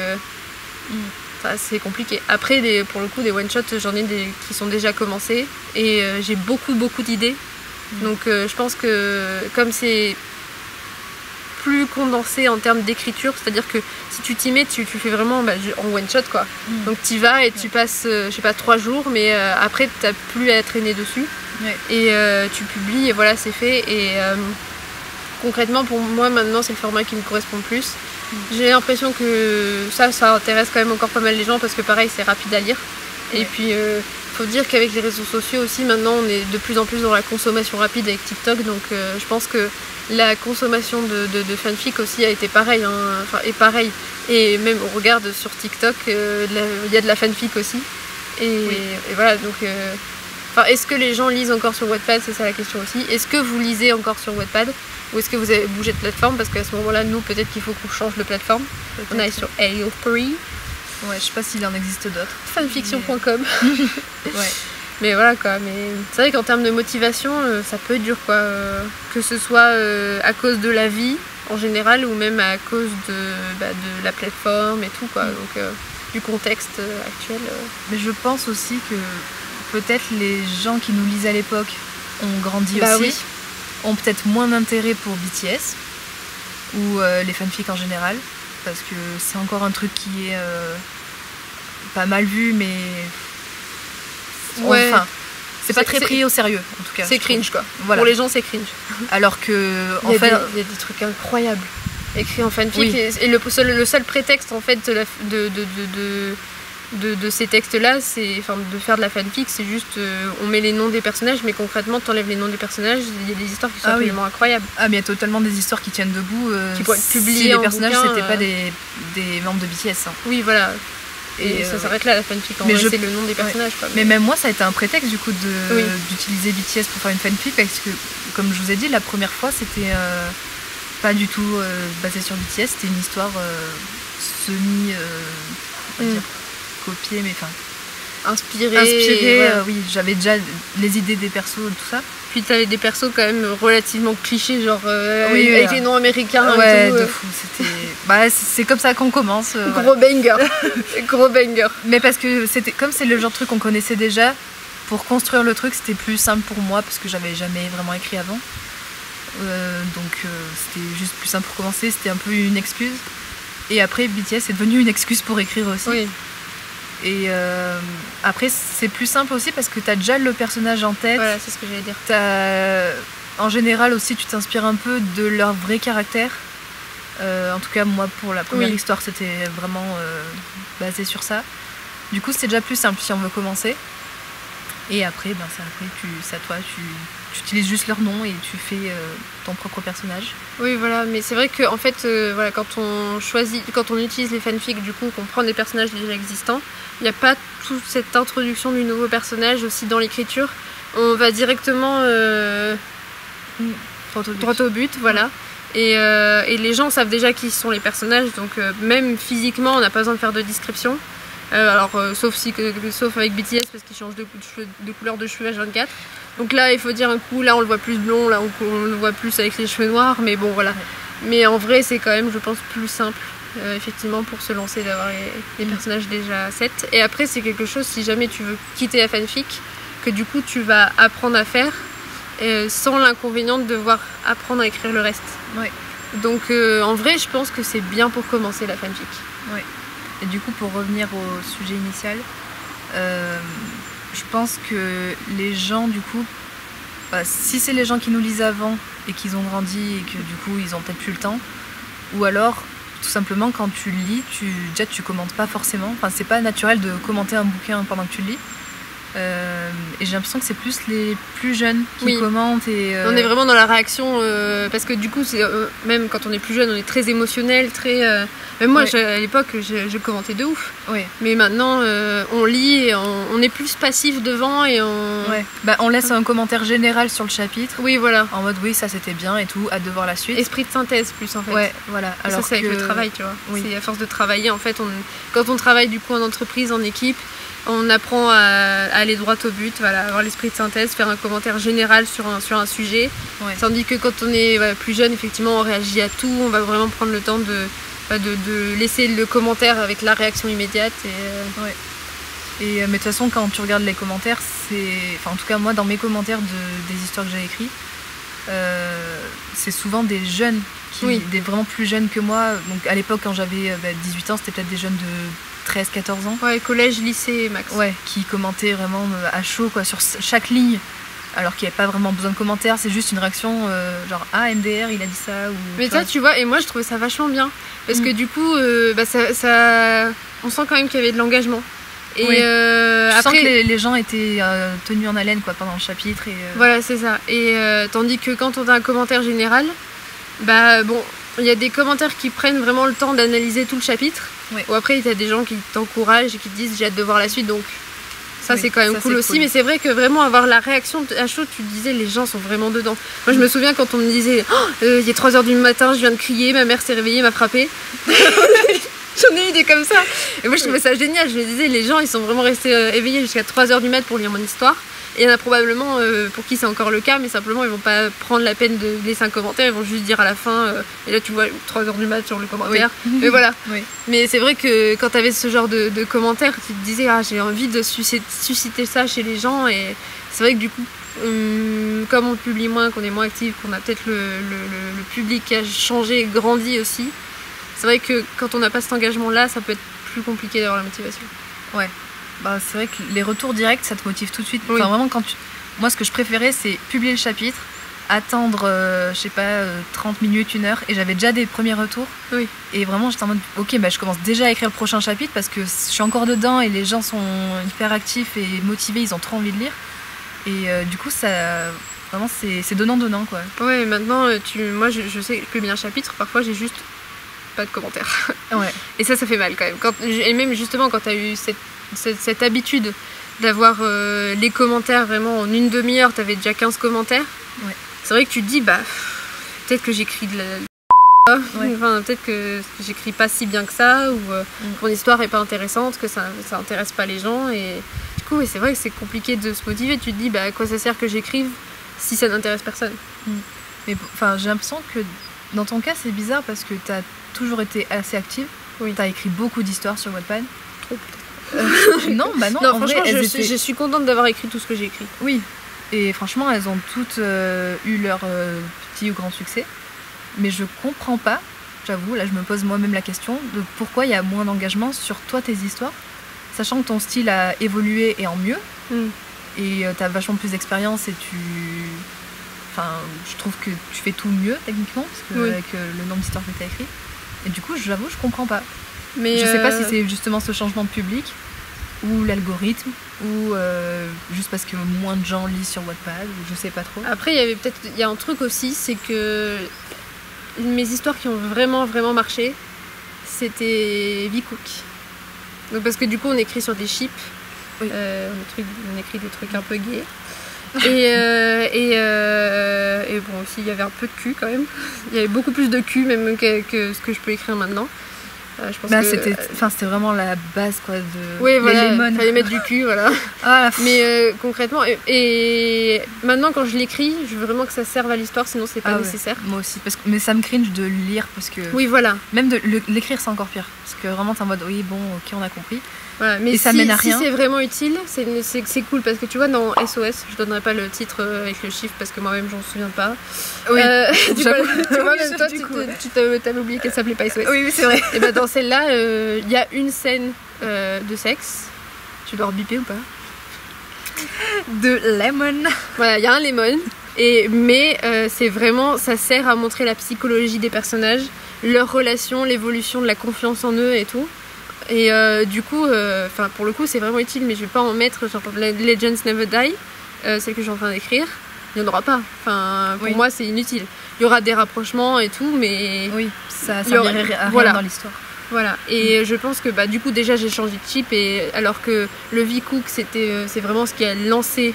c'est compliqué. Après pour le coup des one shots j'en ai des qui sont déjà commencés et j'ai beaucoup d'idées, donc je pense que comme c'est plus condensé en termes d'écriture, c'est-à-dire que si tu t'y mets, tu fais vraiment en one shot quoi. Donc tu vas et tu passes 3 jours, mais après t'as plus à traîner dessus et tu publies et voilà, c'est fait. Et concrètement pour moi maintenant c'est le format qui me correspond le plus. J'ai l'impression que ça intéresse quand même encore pas mal les gens, parce que pareil c'est rapide à lire. Et puis faut dire qu'avec les réseaux sociaux aussi maintenant on est de plus en plus dans la consommation rapide avec TikTok, donc je pense que la consommation de fanfic aussi a été pareil, pareil. Et même on regarde sur TikTok, il y a de la fanfic aussi. Et voilà, donc est-ce que les gens lisent encore sur Wattpad, c'est ça la question aussi. Est-ce que vous lisez encore sur Wattpad, ou est-ce que vous avez bougé de plateforme, parce qu'à ce moment-là nous peut-être qu'il faut qu'on change de plateforme. On est sur AO3. Ouais, je sais pas s'il en existe d'autres. Fanfiction.com. Ouais. Mais voilà quoi, mais c'est vrai qu'en termes de motivation, ça peut être dur quoi, que ce soit à cause de la vie en général, ou même à cause de la plateforme et tout quoi, donc du contexte actuel. Mais je pense aussi que peut-être les gens qui nous lisent à l'époque ont grandi aussi, ont peut-être moins d'intérêt pour BTS, ou les fanfics en général, parce que c'est encore un truc qui est pas mal vu, mais Ouais. enfin, c'est pas très pris au sérieux en tout cas. C'est je trouve. cringe quoi. Voilà. Pour les gens, c'est cringe. Alors que Il en y a fait, il y a des trucs incroyables écrits en fanfic Oui. et le seul prétexte en fait de ces textes-là, c'est enfin de faire de la fanfic, c'est juste on met les noms des personnages, mais concrètement, t'enlèves les noms des personnages, il y a des histoires qui sont Ah oui. absolument incroyables. ah mais il y a totalement des histoires qui tiennent debout. Qui pourraient être si publiées les en personnages bouquin, c'était pas des membres de BTS. Hein. Oui, voilà. Et Et, ça s'arrête là la fanfic. En mais vrai, je- c'est le nom des personnages. Quoi. Mais même moi, ça a été un prétexte du coup Oui. d'utiliser BTS pour faire une fanfic parce que, comme je vous ai dit, la première fois c'était pas du tout basé sur BTS, c'était une histoire semi, on va Mm. dire, copiée, mais enfin Inspiré. inspirée. Voilà. Oui, j'avais déjà les idées des persos, tout ça. Puis t'avais des persos quand même relativement clichés, genre Oui, avec oui, les noms américains Ouais, et tout. de fou. C'était, bah, c'est comme ça qu'on commence. Voilà. Gros banger. Gros banger. Mais parce que c'était comme c'est le genre de truc qu'on connaissait déjà, pour construire le truc c'était plus simple pour moi parce que j'avais jamais vraiment écrit avant. Donc c'était juste plus simple pour commencer, c'était un peu une excuse. Et après BTS est devenu une excuse pour écrire aussi. Oui. Et après c'est plus simple aussi parce que t'as déjà le personnage en tête. Voilà, c'est ce que j'allais dire. En général aussi tu t'inspires un peu de leur vrai caractère. En tout cas moi pour la première Oui. histoire c'était vraiment basé sur ça. Du coup c'est déjà plus simple si on veut commencer. Et après, c'est à toi, tu utilises juste leur nom et tu fais ton propre personnage. Oui, voilà, mais c'est vrai que en fait, voilà, quand on utilise les fanfics, du coup, qu'on prend des personnages déjà existants, il n'y a pas toute cette introduction du nouveau personnage aussi dans l'écriture. On va directement droit au but, voilà. Et les gens savent déjà qui sont les personnages, donc même physiquement, on n'a pas besoin de faire de description. Sauf avec BTS parce qu'ils changent de couleur de cheveux H24. Donc là, il faut dire un coup, là on le voit plus blond, là on le voit plus avec les cheveux noirs, mais bon voilà. Mais en vrai, c'est quand même, je pense, plus simple, effectivement, pour se lancer d'avoir les personnages déjà sets. Et après, c'est quelque chose, si jamais tu veux quitter la fanfic, que du coup tu vas apprendre à faire sans l'inconvénient de devoir apprendre à écrire le reste. Ouais. Donc en vrai, je pense que c'est bien pour commencer la fanfic. Ouais. Et du coup, pour revenir au sujet initial, je pense que les gens, du coup, si c'est les gens qui nous lisent avant et qu'ils ont grandi et que du coup ils ont peut-être plus le temps, ou alors tout simplement quand tu le lis, tu commentes pas forcément. Enfin, c'est pas naturel de commenter un bouquin pendant que tu le lis. Et j'ai l'impression que c'est plus les plus jeunes qui Oui. commentent. Et, On est vraiment dans la réaction, parce que du coup, même quand on est plus jeune, on est très émotionnel, très... Même moi, Ouais. à l'époque, je commentais de ouf. Ouais. Mais maintenant, on lit et on est plus passif devant et on... Ouais. On laisse un commentaire général sur le chapitre, Oui, voilà. en mode oui, ça c'était bien et tout, hâte de voir la suite. Esprit de synthèse plus, en fait. Ouais, voilà. Et ça, c'est avec le travail, tu vois. Oui. C'est à force de travailler, en fait, quand on travaille du coup en entreprise, en équipe, on apprend à aller droit au but, voilà, avoir l'esprit de synthèse, faire un commentaire général sur un sujet. Ouais. Tandis que quand on est plus jeune, effectivement, on réagit à tout, on va vraiment prendre le temps de laisser le commentaire avec la réaction immédiate. Et mais de toute façon, quand tu regardes les commentaires, en tout cas moi, dans mes commentaires des histoires que j'ai écrites, c'est souvent des jeunes, des vraiment plus jeunes que moi. Donc à l'époque, quand j'avais 18 ans, c'était peut-être des jeunes de 13-14 ans. Ouais, collège, lycée, max. Ouais, qui commentaient vraiment à chaud quoi, sur chaque ligne. Alors qu'il n'y avait pas vraiment besoin de commentaires, c'est juste une réaction genre « Ah, MDR, il a dit ça » ou... Mais ça, tu vois, et moi, je trouvais ça vachement bien. Parce que du coup, on sent quand même qu'il y avait de l'engagement. Et Oui. Tu après, sens que les gens étaient tenus en haleine quoi, pendant le chapitre. Et, voilà, c'est ça. Et tandis que quand on a un commentaire général, il y a des commentaires qui prennent vraiment le temps d'analyser tout le chapitre. Ouais. Ou après, il y a des gens qui t'encouragent et qui te disent j'ai hâte de voir la suite. Donc ça, Oui, c'est quand même ça, cool c'est aussi. cool. Mais c'est vrai que vraiment avoir la réaction à chaud, tu disais les gens sont vraiment dedans. Moi, je me souviens quand on me disait il est 3h du matin, je viens de crier, ma mère s'est réveillée, m'a frappée. J'en ai eu des comme ça. Et moi, je trouvais ça génial. Je me disais, les gens, ils sont vraiment restés éveillés jusqu'à 3h du mat pour lire mon histoire. Et il y en a probablement pour qui c'est encore le cas, mais simplement, ils vont pas prendre la peine de laisser un commentaire. Ils vont juste dire à la fin, et là, tu vois 3h du mat sur le commentaire. Oui. Mais voilà. Oui. Mais c'est vrai que quand tu avais ce genre de commentaires, tu te disais, j'ai envie de susciter ça chez les gens. Et c'est vrai que du coup, comme on publie moins, qu'on est moins actif, qu'on a peut-être le public qui a changé, grandi aussi, c'est vrai que quand on n'a pas cet engagement-là, ça peut être plus compliqué d'avoir la motivation. Ouais. Bah, c'est vrai que les retours directs, ça te motive tout de suite. Oui. Enfin, vraiment, moi, ce que je préférais, c'est publier le chapitre, attendre, je sais pas, 30 minutes, 1 heure, et j'avais déjà des premiers retours. Oui. Et vraiment, j'étais en mode, ok, bah, je commence déjà à écrire le prochain chapitre parce que je suis encore dedans et les gens sont hyper actifs et motivés, ils ont trop envie de lire. Et du coup, ça, vraiment, c'est donnant-donnant, quoi. Ouais, maintenant, moi, je sais que je publie un chapitre, parfois, j'ai juste pas de commentaires. Ouais. Et ça fait mal quand même. Et même justement, quand tu as eu cette habitude d'avoir les commentaires vraiment en une demi-heure, tu avais déjà 15 commentaires. Ouais. C'est vrai que tu te dis, bah, peut-être que j'écris de la... Ouais. Enfin, peut-être que j'écris pas si bien que ça, ou mon histoire est pas intéressante, que ça intéresse pas les gens. Et du coup, c'est vrai que c'est compliqué de se motiver. Tu te dis, bah, à quoi ça sert que j'écrive si ça n'intéresse personne? Mais enfin, j'ai l'impression que dans ton cas, c'est bizarre parce que tu as toujours été assez active. Oui. Tu as écrit beaucoup d'histoires sur Wattpad. Trop peut-être. Non, bah non, Non, en franchement, vrai, je suis contente d'avoir écrit tout ce que j'ai écrit. Oui, et franchement, elles ont toutes eu leur petit ou grand succès. Mais je comprends pas, j'avoue, là je me pose moi-même la question de pourquoi il y a moins d'engagement sur toi, tes histoires, sachant que ton style a évolué et en mieux, et tu as vachement plus d'expérience et Enfin, je trouve que tu fais tout mieux techniquement, parce que avec le nombre d'histoires que tu as écrit. Et du coup, j'avoue, je comprends pas. Mais je sais pas si c'est justement ce changement de public, ou l'algorithme, ou juste parce que moins de gens lisent sur Wattpad, ou je sais pas trop. Après, il y a un truc aussi, c'est que mes histoires qui ont vraiment vraiment c'était VCook. Donc parce que du coup on écrit sur des chips, on écrit des trucs un peu gays. Et bon aussi il y avait un peu de cul quand même. Il y avait beaucoup plus de cul même que ce que je peux écrire maintenant. Je pense que c'était vraiment la base quoi de oui, voilà, les lemons. Fallait mettre du cul, voilà. Mais concrètement, et maintenant quand je l'écris, je veux vraiment que ça serve à l'histoire, sinon c'est pas nécessaire. Moi aussi, mais ça me cringe de le lire parce que oui, voilà. Même de l'écrire c'est encore pire parce que vraiment t'es en mode oui bon ok on a compris. Voilà, mais ça mène à rien. Si c'est vraiment utile, c'est cool parce que tu vois dans SOS, je donnerai pas le titre avec le chiffre parce que moi-même j'en souviens pas. Oui. Tu vois même toi tu t'avais oublié qu'elle s'appelait pas SOS. Oui c'est vrai. Et bah dans celle-là, il y a une scène de sexe. Tu dois rebiper ou pas? De lemon. Voilà, il y a un lemon. Mais c'est vraiment, ça sert à montrer la psychologie des personnages, leurs relations, l'évolution de la confiance en eux et tout. Et du coup, pour le coup, c'est vraiment utile, mais je vais pas en mettre genre Legends Never Die, celle que je suis en train d'écrire. Il n'y en aura pas. Pour moi, c'est inutile. Il y aura des rapprochements et tout, mais oui, ça servirait à rien dans l'histoire. Voilà. Et je pense que du coup, déjà, j'ai changé de chip, et alors que le VCook, c'est vraiment ce qui a lancé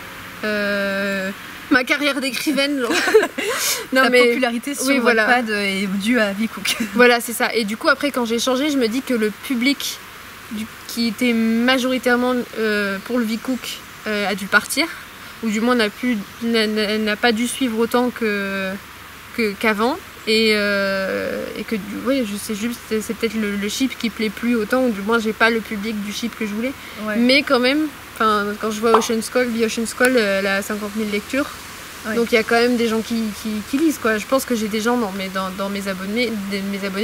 ma carrière d'écrivaine. La popularité sur Wattpad est due à VCook. Voilà, c'est ça. Et du coup, après, quand j'ai changé, je me dis que le public qui était majoritairement pour le VCook a dû partir, ou du moins n'a pas dû suivre autant qu'avant. Et que je sais juste, c'est peut-être le chip qui plaît plus autant, ou du moins j'ai pas le public du chip que je voulais. Ouais. Mais quand même, quand je vois Ocean's Call, elle a 50 000 lectures. Ouais. Donc il y a quand même des gens qui lisent quoi. Je pense que j'ai des gens dans mes abonnés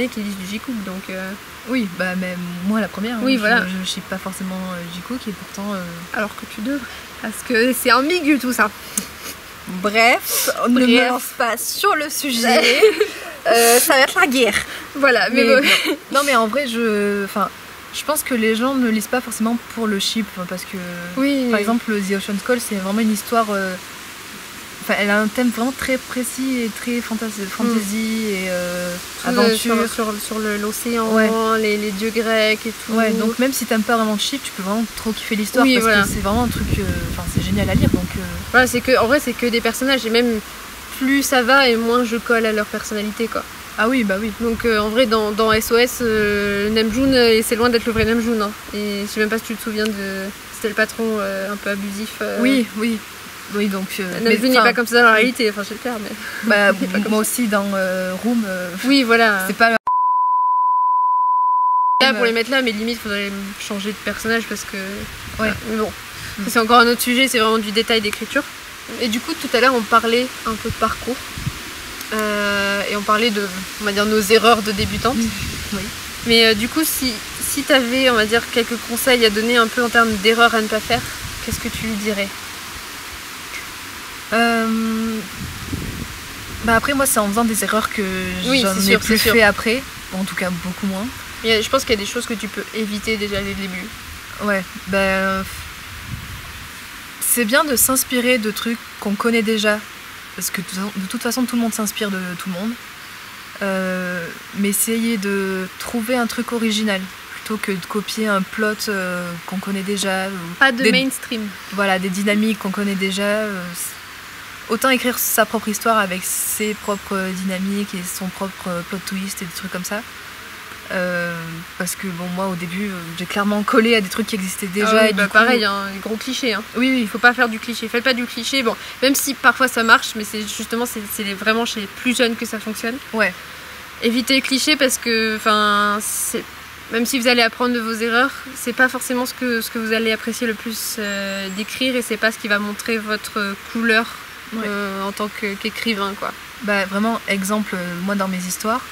qui lisent du J-Cook. Donc oui, même moi la première. Oui, voilà. Je ship pas forcément J-Cook et pourtant. Alors que tu devrais, parce que c'est ambigu tout ça. Bref, on ne me lance pas sur le sujet. Ça va être la guerre. Voilà, mais non, mais en vrai, je pense que les gens ne lisent pas forcément pour le ship, parce que, par exemple, The Ocean's Call, c'est vraiment une histoire. Elle a un thème vraiment très précis et très fantasy et aventure. Sur l'océan, les dieux grecs et tout. Ouais, donc même si t'aimes pas vraiment le ship, tu peux vraiment trop kiffer l'histoire parce que c'est vraiment un truc. C'est génial à lire. Donc, voilà, en vrai, c'est que des personnages et même plus ça va et moins je colle à leur personnalité quoi. Ah oui, bah oui. Donc en vrai, dans SOS, Namjoon, c'est loin d'être le vrai Namjoon. Hein. Et je sais même pas si tu te souviens c'était le patron un peu abusif. Oui, donc. Namjoon n'est pas comme ça dans la réalité, j'espère. Mais... moi aussi dans Room. Oui, voilà. C'est pas. Là pour les mettre là, mais limite, faudrait changer de personnage parce que. Ouais. Mais bon, c'est encore un autre sujet, c'est vraiment du détail d'écriture. Et du coup, tout à l'heure, on parlait un peu de parcours. Et on parlait de, on va dire, nos erreurs de débutantes. Oui. Mais du coup, si tu avais, on va dire, quelques conseils à donner un peu en termes d'erreurs à ne pas faire, qu'est-ce que tu lui dirais? Après, moi, c'est en faisant des erreurs que j'en ai plus fait après. Bon, en tout cas, beaucoup moins. Je pense qu'il y a des choses que tu peux éviter déjà dès le début. Ouais, c'est bien de s'inspirer de trucs qu'on connaît déjà. Parce que de toute façon, tout le monde s'inspire de tout le monde. Mais essayer de trouver un truc original plutôt que de copier un plot qu'on connaît déjà. Pas de mainstream. Voilà, des dynamiques qu'on connaît déjà. Autant écrire sa propre histoire avec ses propres dynamiques et son propre plot twist et des trucs comme ça. Parce que bon, moi au début j'ai clairement collé à des trucs qui existaient déjà. Et pareil, hein, gros cliché. Hein. Oui, il faut pas faire du cliché. Faites pas du cliché. Bon, même si parfois ça marche, mais c'est justement vraiment chez les plus jeunes que ça fonctionne. Ouais. Évitez les clichés parce que, même si vous allez apprendre de vos erreurs, c'est pas forcément ce que vous allez apprécier le plus d'écrire et c'est pas ce qui va montrer votre couleur en tant qu'écrivain, quoi. Vraiment, exemple, moi dans mes histoires.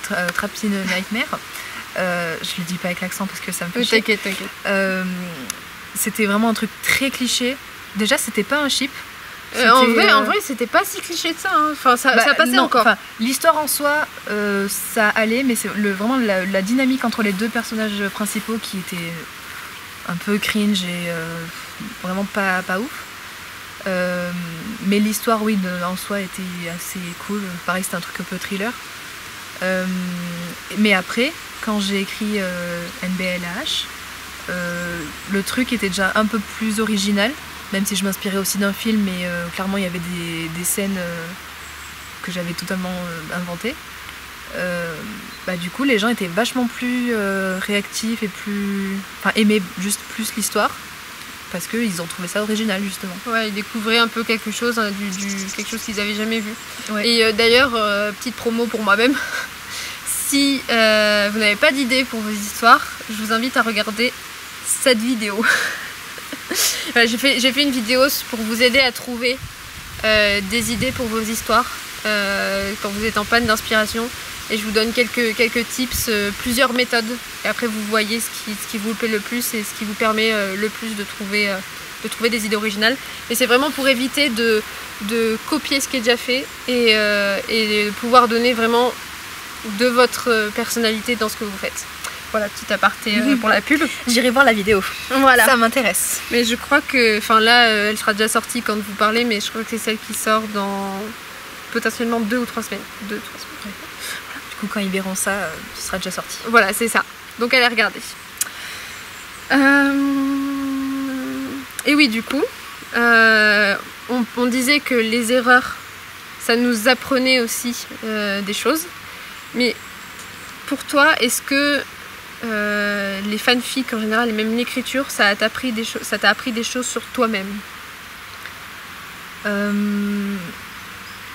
Trapped in a Nightmare, je le dis pas avec l'accent parce que ça me fait chier. T'inquiète. C'était vraiment un truc très cliché. Déjà, c'était pas un ship. En vrai, c'était pas si cliché de ça. Hein. Enfin, ça passait encore. L'histoire en soi, ça allait, mais c'est vraiment la dynamique entre les deux personnages principaux qui était un peu cringe et vraiment pas ouf. Mais l'histoire, oui, en soi était assez cool. Pareil, c'était un truc un peu thriller. Mais après, quand j'ai écrit NBLAH, le truc était déjà un peu plus original, même si je m'inspirais aussi d'un film, mais clairement il y avait des scènes que j'avais totalement inventées. Du coup, les gens étaient vachement plus réactifs et aimaient juste plus l'histoire. Parce qu'ils ont trouvé ça original, justement. Ouais, ils découvraient un peu quelque chose, quelque chose qu'ils n'avaient jamais vu. Ouais. Et d'ailleurs, petite promo pour moi-même, si vous n'avez pas d'idée pour vos histoires, je vous invite à regarder cette vidéo. J'ai fait une vidéo pour vous aider à trouver des idées pour vos histoires quand vous êtes en panne d'inspiration. Et je vous donne quelques tips, plusieurs méthodes. Et après, vous voyez ce qui vous plaît le plus et ce qui vous permet le plus de trouver des idées originales. Et c'est vraiment pour éviter de copier ce qui est déjà fait et de pouvoir donner vraiment de votre personnalité dans ce que vous faites. Voilà, petit aparté pour la pub. J'irai voir la vidéo. Voilà. Ça m'intéresse. Mais je crois que, là, elle sera déjà sortie quand vous parlez, mais je crois que c'est celle qui sort dans potentiellement 2 ou 3 semaines. 2 ou 3 semaines. Ouais. Du coup, quand ils verront ça, ce sera déjà sorti. Voilà, c'est ça. Donc, allez regarder. Et oui, du coup, on disait que les erreurs, ça nous apprenait aussi des choses. Mais pour toi, est-ce que les fanfics en général, et même l'écriture, ça t'a appris des choses sur toi-même?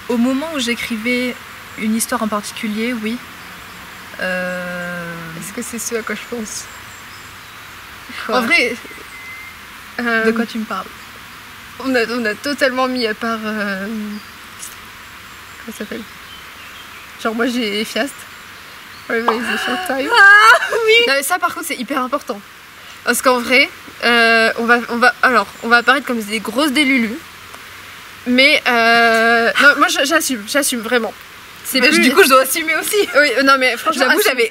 Au moment où j'écrivais une histoire en particulier, oui. Est-ce que c'est ce à quoi je pense? En vrai, de quoi tu me parles? On a totalement mis à part... comment ça s'appelle? Genre moi j'ai Fiast. Ouais, ah oui. Non, mais ça par contre c'est hyper important. Parce qu'en vrai, on va apparaître comme des grosses délulus. Mais non, moi j'assume vraiment. Du coup je dois assumer aussi. Oui, non mais franchement j'avoue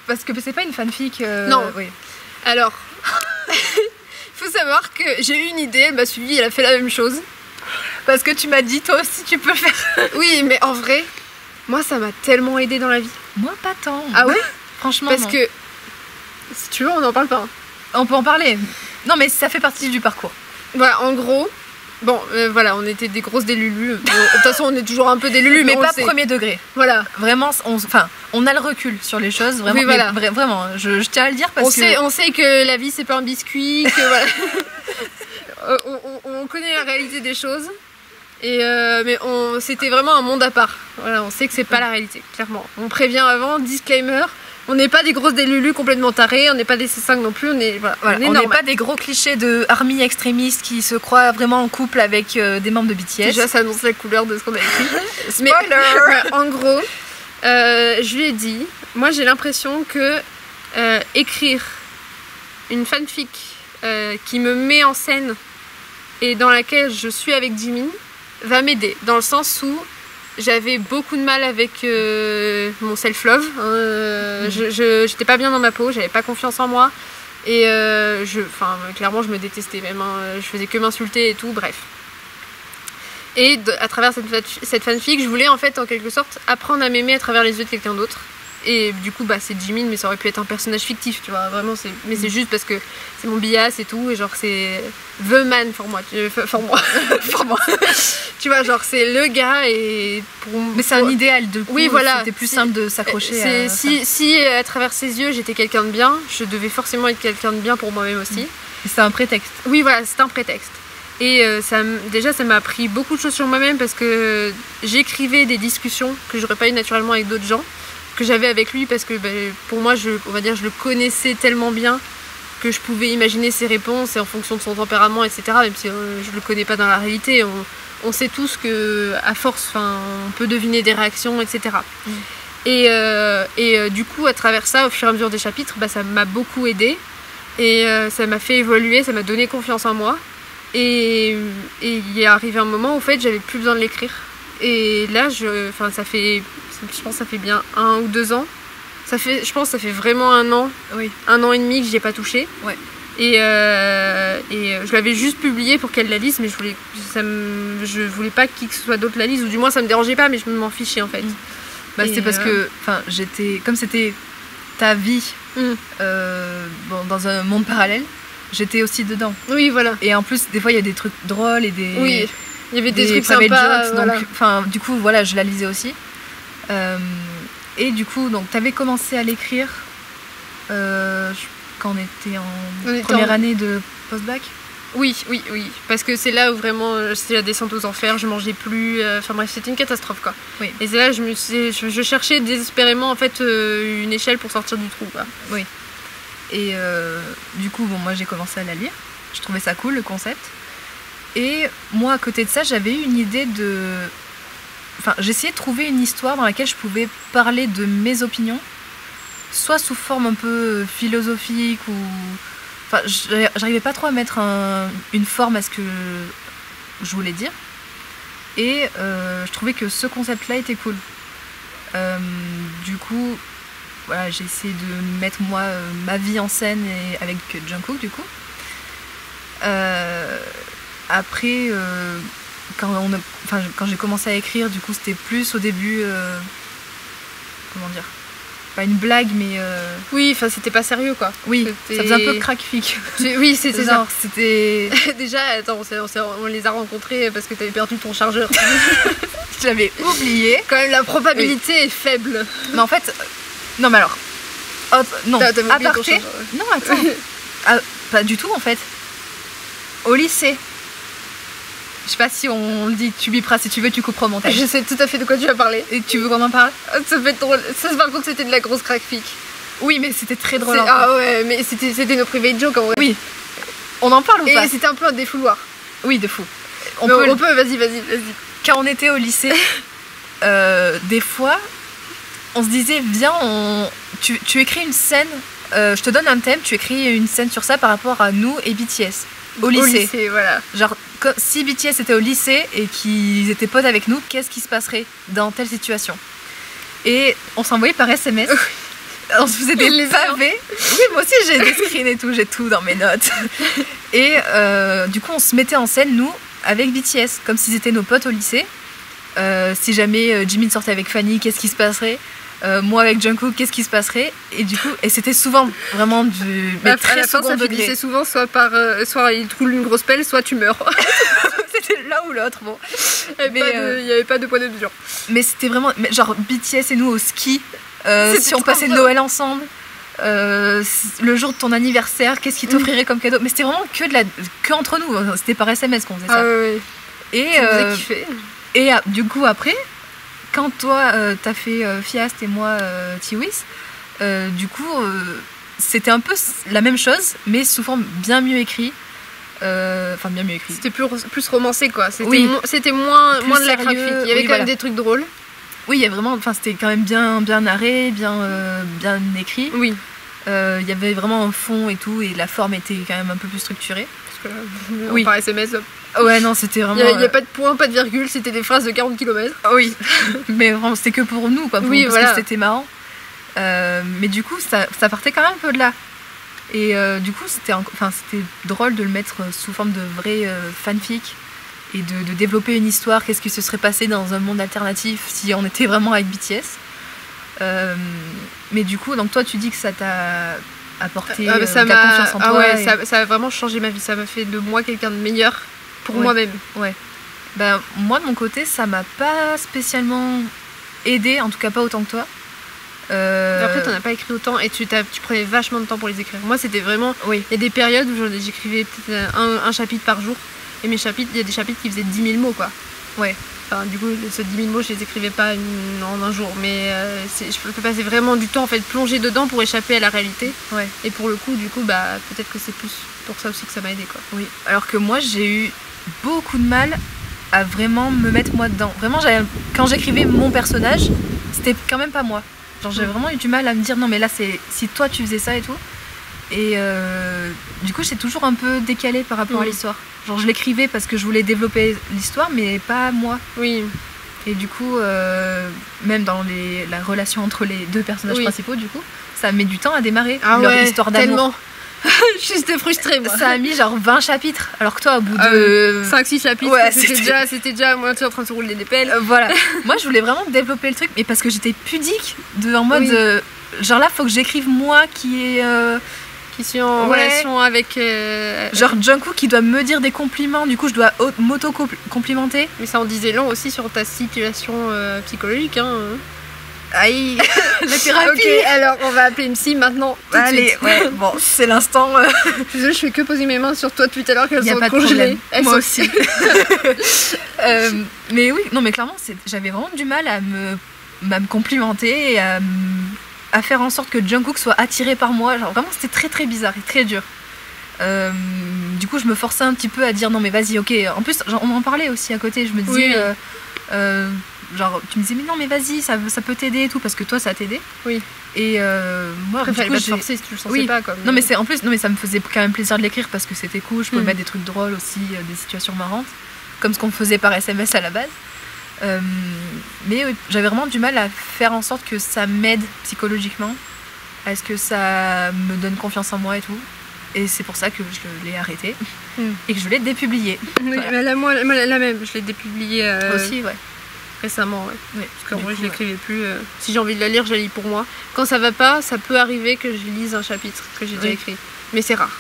parce que c'est pas une fanfic. Non. Oui. Alors, il faut savoir que j'ai eu une idée, elle m'a suivie, elle a fait la même chose. Parce que tu m'as dit toi aussi tu peux faire. Oui, mais en vrai, moi ça m'a tellement aidée dans la vie. Moi pas tant. Ah ouais? Franchement. Parce que si tu veux on n'en parle pas. On peut en parler. Non mais ça fait partie du parcours. Voilà, en gros. Bon, voilà, on était des grosses délulus. De toute façon, on est toujours un peu des lulus, mais pas premier degré. Voilà. Vraiment, on a le recul sur les choses. Vraiment, oui, voilà. Vraiment, je tiens à le dire parce que... On sait que la vie, c'est pas un biscuit, que voilà. on connaît la réalité des choses. Mais c'était vraiment un monde à part. Voilà, on sait que c'est pas la réalité, clairement. On prévient avant, disclaimer, On n'est pas des grosses délulus complètement tarés, on n'est pas des C5 non plus, on est on n'est pas des gros clichés de army extrémistes qui se croient vraiment en couple avec des membres de BTS. Déjà, ça annonce la couleur de ce qu'on a écrit. Spoiler. Mais en gros, je lui ai dit, moi j'ai l'impression que écrire une fanfic qui me met en scène et dans laquelle je suis avec Jimin va m'aider, dans le sens où j'avais beaucoup de mal avec mon self-love. J'étais pas bien dans ma peau, j'avais pas confiance en moi. Et clairement, je me détestais même. Je faisais que m'insulter et tout, bref. Et à travers cette fanfic, je voulais en fait, en quelque sorte, apprendre à m'aimer à travers les yeux de quelqu'un d'autre. Et du coup, c'est Jimin, mais ça aurait pu être un personnage fictif, tu vois. Vraiment, mais c'est juste parce que c'est mon bias et tout. Et genre, c'est the man pour moi. Pour moi. Tu vois, genre, c'est le gars et mais c'est un idéal de coup. Oui, voilà. C'était plus simple de s'accrocher à si à travers ses yeux, j'étais quelqu'un de bien, je devais forcément être quelqu'un de bien pour moi-même aussi. C'est un prétexte. Oui, voilà, c'est un prétexte. Et déjà, ça m'a appris beaucoup de choses sur moi-même parce que j'écrivais des discussions que j'aurais pas eu naturellement avec d'autres gens, que j'avais avec lui parce que pour moi, on va dire, je le connaissais tellement bien que je pouvais imaginer ses réponses et en fonction de son tempérament, etc. Même si je le connais pas dans la réalité, on sait tous que à force, on peut deviner des réactions, etc. Et du coup, à travers ça, au fur et à mesure des chapitres, ça m'a beaucoup aidée et ça m'a fait évoluer, ça m'a donné confiance en moi. Et il est arrivé un moment où en fait, j'avais plus besoin de l'écrire. Et là, je pense que ça fait bien 1 ou 2 ans. Je pense que ça fait vraiment 1 an, 1 an et demi que j'y ai pas touché. Ouais. Et je l'avais juste publié pour qu'elle la lise, mais je voulais pas que qui que ce soit d'autre la lise, ou du moins ça me dérangeait pas, mais je m'en fichais en fait. C'est parce que comme c'était ta vie dans un monde parallèle, j'étais aussi dedans. Oui, voilà. Et en plus, des fois, il y a des trucs drôles et des... Oui, il y avait des trucs sympas. Jokes, voilà. Donc, du coup, voilà, je la lisais aussi. Et du coup, donc, t'avais commencé à l'écrire quand on était en première année de post-bac. Oui, parce que c'est là où vraiment c'est la descente aux enfers, je mangeais plus, enfin bref, c'était une catastrophe quoi. Oui. Et c'est là je cherchais désespérément en fait une échelle pour sortir du trou quoi. Oui. Et du coup, moi j'ai commencé à la lire, je trouvais ça cool le concept. Et moi à côté de ça, j'avais eu une idée de... j'essayais de trouver une histoire dans laquelle je pouvais parler de mes opinions, soit sous forme un peu philosophique ou... j'arrivais pas trop à mettre une forme à ce que je voulais dire. Et je trouvais que ce concept-là était cool. Du coup, voilà, j'ai essayé de mettre ma vie en scène avec Jungkook, du coup. Après, quand j'ai commencé à écrire, du coup, c'était plus au début... comment dire ? Pas une blague, mais... Oui, c'était pas sérieux, quoi. Oui, ça faisait un peu crack-fic. Oui, c'était ça. C'était... Déjà, attends, on les a rencontrés parce que t'avais perdu ton chargeur. J'avais oublié. Quand même, la probabilité est faible. Mais en fait... Non, mais alors... non, aparté... Non, attends. Pas du tout, en fait. Au lycée... Je sais pas si on le dit, tu biperas si tu veux, tu couperas au montage. Je sais tout à fait de quoi tu vas parler. Et tu veux qu'on en parle ? Ça fait drôle. Ça, par contre, c'était de la grosse crack-fic. Oui, mais c'était très drôle. Ah ouais, mais c'était nos private jokes en vrai. Oui. On en parle ou pas ? Et c'était un peu un défouloir. Oui, de fou. On peut, vas-y. Quand on était au lycée, des fois, on se disait, viens, tu écris une scène, je te donne un thème, tu écris une scène sur ça par rapport à nous et BTS. Au lycée, voilà. Genre, si BTS était au lycée et qu'ils étaient potes avec nous, qu'est-ce qui se passerait dans telle situation ? Et on s'envoyait par SMS. On se faisait des pavés. Oui, moi aussi j'ai des screens et tout, j'ai tout dans mes notes. Et du coup, on se mettait en scène, nous, avec BTS, comme s'ils étaient nos potes au lycée. Si jamais Jimin sortait avec Fanny, qu'est-ce qui se passerait ? Moi avec Jungkook, qu'est-ce qui se passerait ? Et du coup, et c'était souvent vraiment mais très second degré. C'est souvent soit il te roule une grosse pelle, soit tu meurs. C'était l'un ou l'autre, bon. Il n'y avait pas de poids de mesure. Mais c'était vraiment, genre BTS et nous au ski. Si on passait Noël ensemble, le jour de ton anniversaire, qu'est-ce qu'ils t'offriraient comme cadeau ? Mais c'était vraiment que entre nous. C'était par SMS qu'on faisait ça. Ah ouais. Et ça nous faisait kiffer. Et du coup après. Quand toi, t'as fait Fiast et moi Tiwis, Du coup, c'était un peu la même chose, mais sous forme bien mieux écrit. Enfin, bien mieux écrit. C'était plus romancé, quoi. C'était moins Plus de la sérieux. graphique. Il y avait quand même des trucs drôles. Oui, il y a vraiment, enfin, c'était quand même bien narré, bien écrit. Oui. Il y avait vraiment un fond et tout, et la forme était quand même un peu plus structurée. Parce que par SMS, ouais, non, c'était vraiment. Il n'y a pas de point, pas de virgule, c'était des phrases de 40 km. Oui, mais vraiment, c'était que pour nous, quoi, parce que c'était marrant. Mais du coup, ça partait quand même un peu de là. Et du coup, c'était drôle de le mettre sous forme de vrai fanfic et de développer une histoire. Qu'est-ce qui se serait passé dans un monde alternatif si on était vraiment avec BTS. Mais du coup, donc toi, tu dis que ça t'a apporté de la confiance en toi. Ouais, ça a vraiment changé ma vie. Ça m'a fait de moi quelqu'un de meilleur pour moi-même. Ouais. Ben, moi, de mon côté, ça m'a pas spécialement aidé, en tout cas pas autant que toi. Après, t'en as pas écrit autant et tu prenais vachement de temps pour les écrire. Moi, c'était vraiment. Oui. Il y a des périodes où j'écrivais peut-être un chapitre par jour. Et mes chapitres, il y a des chapitres qui faisaient 10 000 mots, quoi. Ouais. Enfin, du coup, ces 10 000 mots, je les écrivais pas en un jour. Mais je peux passer vraiment du temps, en fait, plonger dedans pour échapper à la réalité. Ouais. Et pour le coup, peut-être que c'est plus pour ça aussi que ça m'a aidé, quoi. Oui. Alors que moi, j'ai eu beaucoup de mal à vraiment me mettre moi dedans. Vraiment, quand j'écrivais mon personnage, c'était quand même pas moi. Genre, j'ai vraiment eu du mal à me dire non, mais là, c'est si toi tu faisais ça et tout. Et du coup, j'étais toujours un peu décalée par rapport à l'histoire. Genre, je l'écrivais parce que je voulais développer l'histoire, mais pas moi. Oui. Et du coup, même dans la relation entre les deux personnages principaux, du coup, ça met du temps à démarrer. Leur histoire d'amour. Tellement. J'étais frustrée, moi. Ça a mis genre 20 chapitres. Alors que toi, au bout de 5-6 chapitres, c'était déjà à moitié en train de se rouler des pelles. Voilà. Moi, je voulais vraiment développer le truc, mais parce que j'étais pudique, en mode genre là, faut que j'écrive moi qui est. Qui suis en relation avec. Genre Jungkook qui doit me dire des compliments, du coup, je dois m'auto-complimenter. Mais ça en disait long aussi sur ta situation psychologique, hein. Aïe, la thérapie. Ok, alors on va appeler une psy maintenant. Allez, bon, c'est l'instant. Je fais que poser mes mains sur toi depuis tout à l'heure qu'elles sont pas congelées. Moi aussi. Mais oui, non, mais clairement, j'avais vraiment du mal à me complimenter et à faire en sorte que Jungkook soit attiré par moi. Genre vraiment, c'était très très bizarre et très dur. Du coup, je me forçais un petit peu à dire non, mais vas-y, ok. En plus, on en parlait aussi à côté. Je me disais. Genre, tu me disais, mais non, mais vas-y, ça peut t'aider et tout, parce que toi, ça t'aidait. Oui. Et moi, après, fallait pas te forcer si tu le sentais pas. Comme... Non, mais ça me faisait quand même plaisir de l'écrire parce que c'était cool. Je pouvais mettre des trucs drôles aussi, des situations marrantes, comme ce qu'on faisait par SMS à la base. Mais oui, j'avais vraiment du mal à faire en sorte que ça m'aide psychologiquement, à ce que ça me donne confiance en moi et tout. Et c'est pour ça que je l'ai arrêté et que je l'ai dépublié. Oui, voilà. Mais moi, la même, je l'ai dépublié aussi, ouais. Récemment, ouais. Parce qu'en vrai, je l'écrivais plus. Si j'ai envie de la lire, je la lis pour moi. Quand ça va pas, ça peut arriver que je lise un chapitre que j'ai déjà écrit. Mais c'est rare.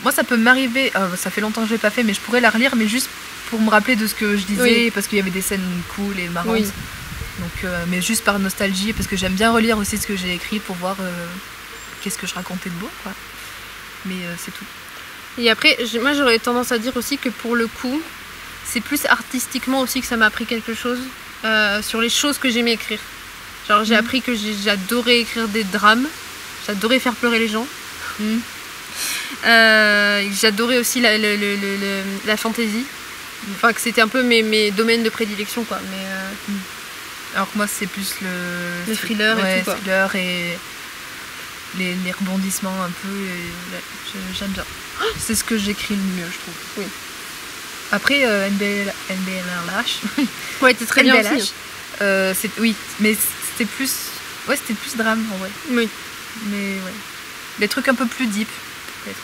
Moi, ça peut m'arriver, ça fait longtemps que je l'ai pas fait, mais je pourrais la relire, mais juste pour me rappeler de ce que je disais, parce qu'il y avait des scènes cool et marrantes. Oui. Donc, mais juste par nostalgie, parce que j'aime bien relire aussi ce que j'ai écrit pour voir qu'est-ce que je racontais de beau, quoi. Mais c'est tout. Et après, moi, j'aurais tendance à dire aussi que pour le coup, c'est plus artistiquement aussi que ça m'a appris quelque chose. Sur les choses que j'aimais écrire. Genre j'ai appris que j'adorais écrire des drames, j'adorais faire pleurer les gens. J'adorais aussi la fantaisie. Enfin que c'était un peu mes domaines de prédilection, quoi. Mais alors que moi c'est plus les thrillers et tout, quoi. Thrillers et les rebondissements un peu. J'aime bien. C'est ce que j'écris le mieux, je trouve. Oui. Après, NBLRH. Ouais, t'es très bien aussi. Oui, mais c'était plus drame en vrai. Oui. Mais ouais. Des trucs un peu plus deep, peut-être.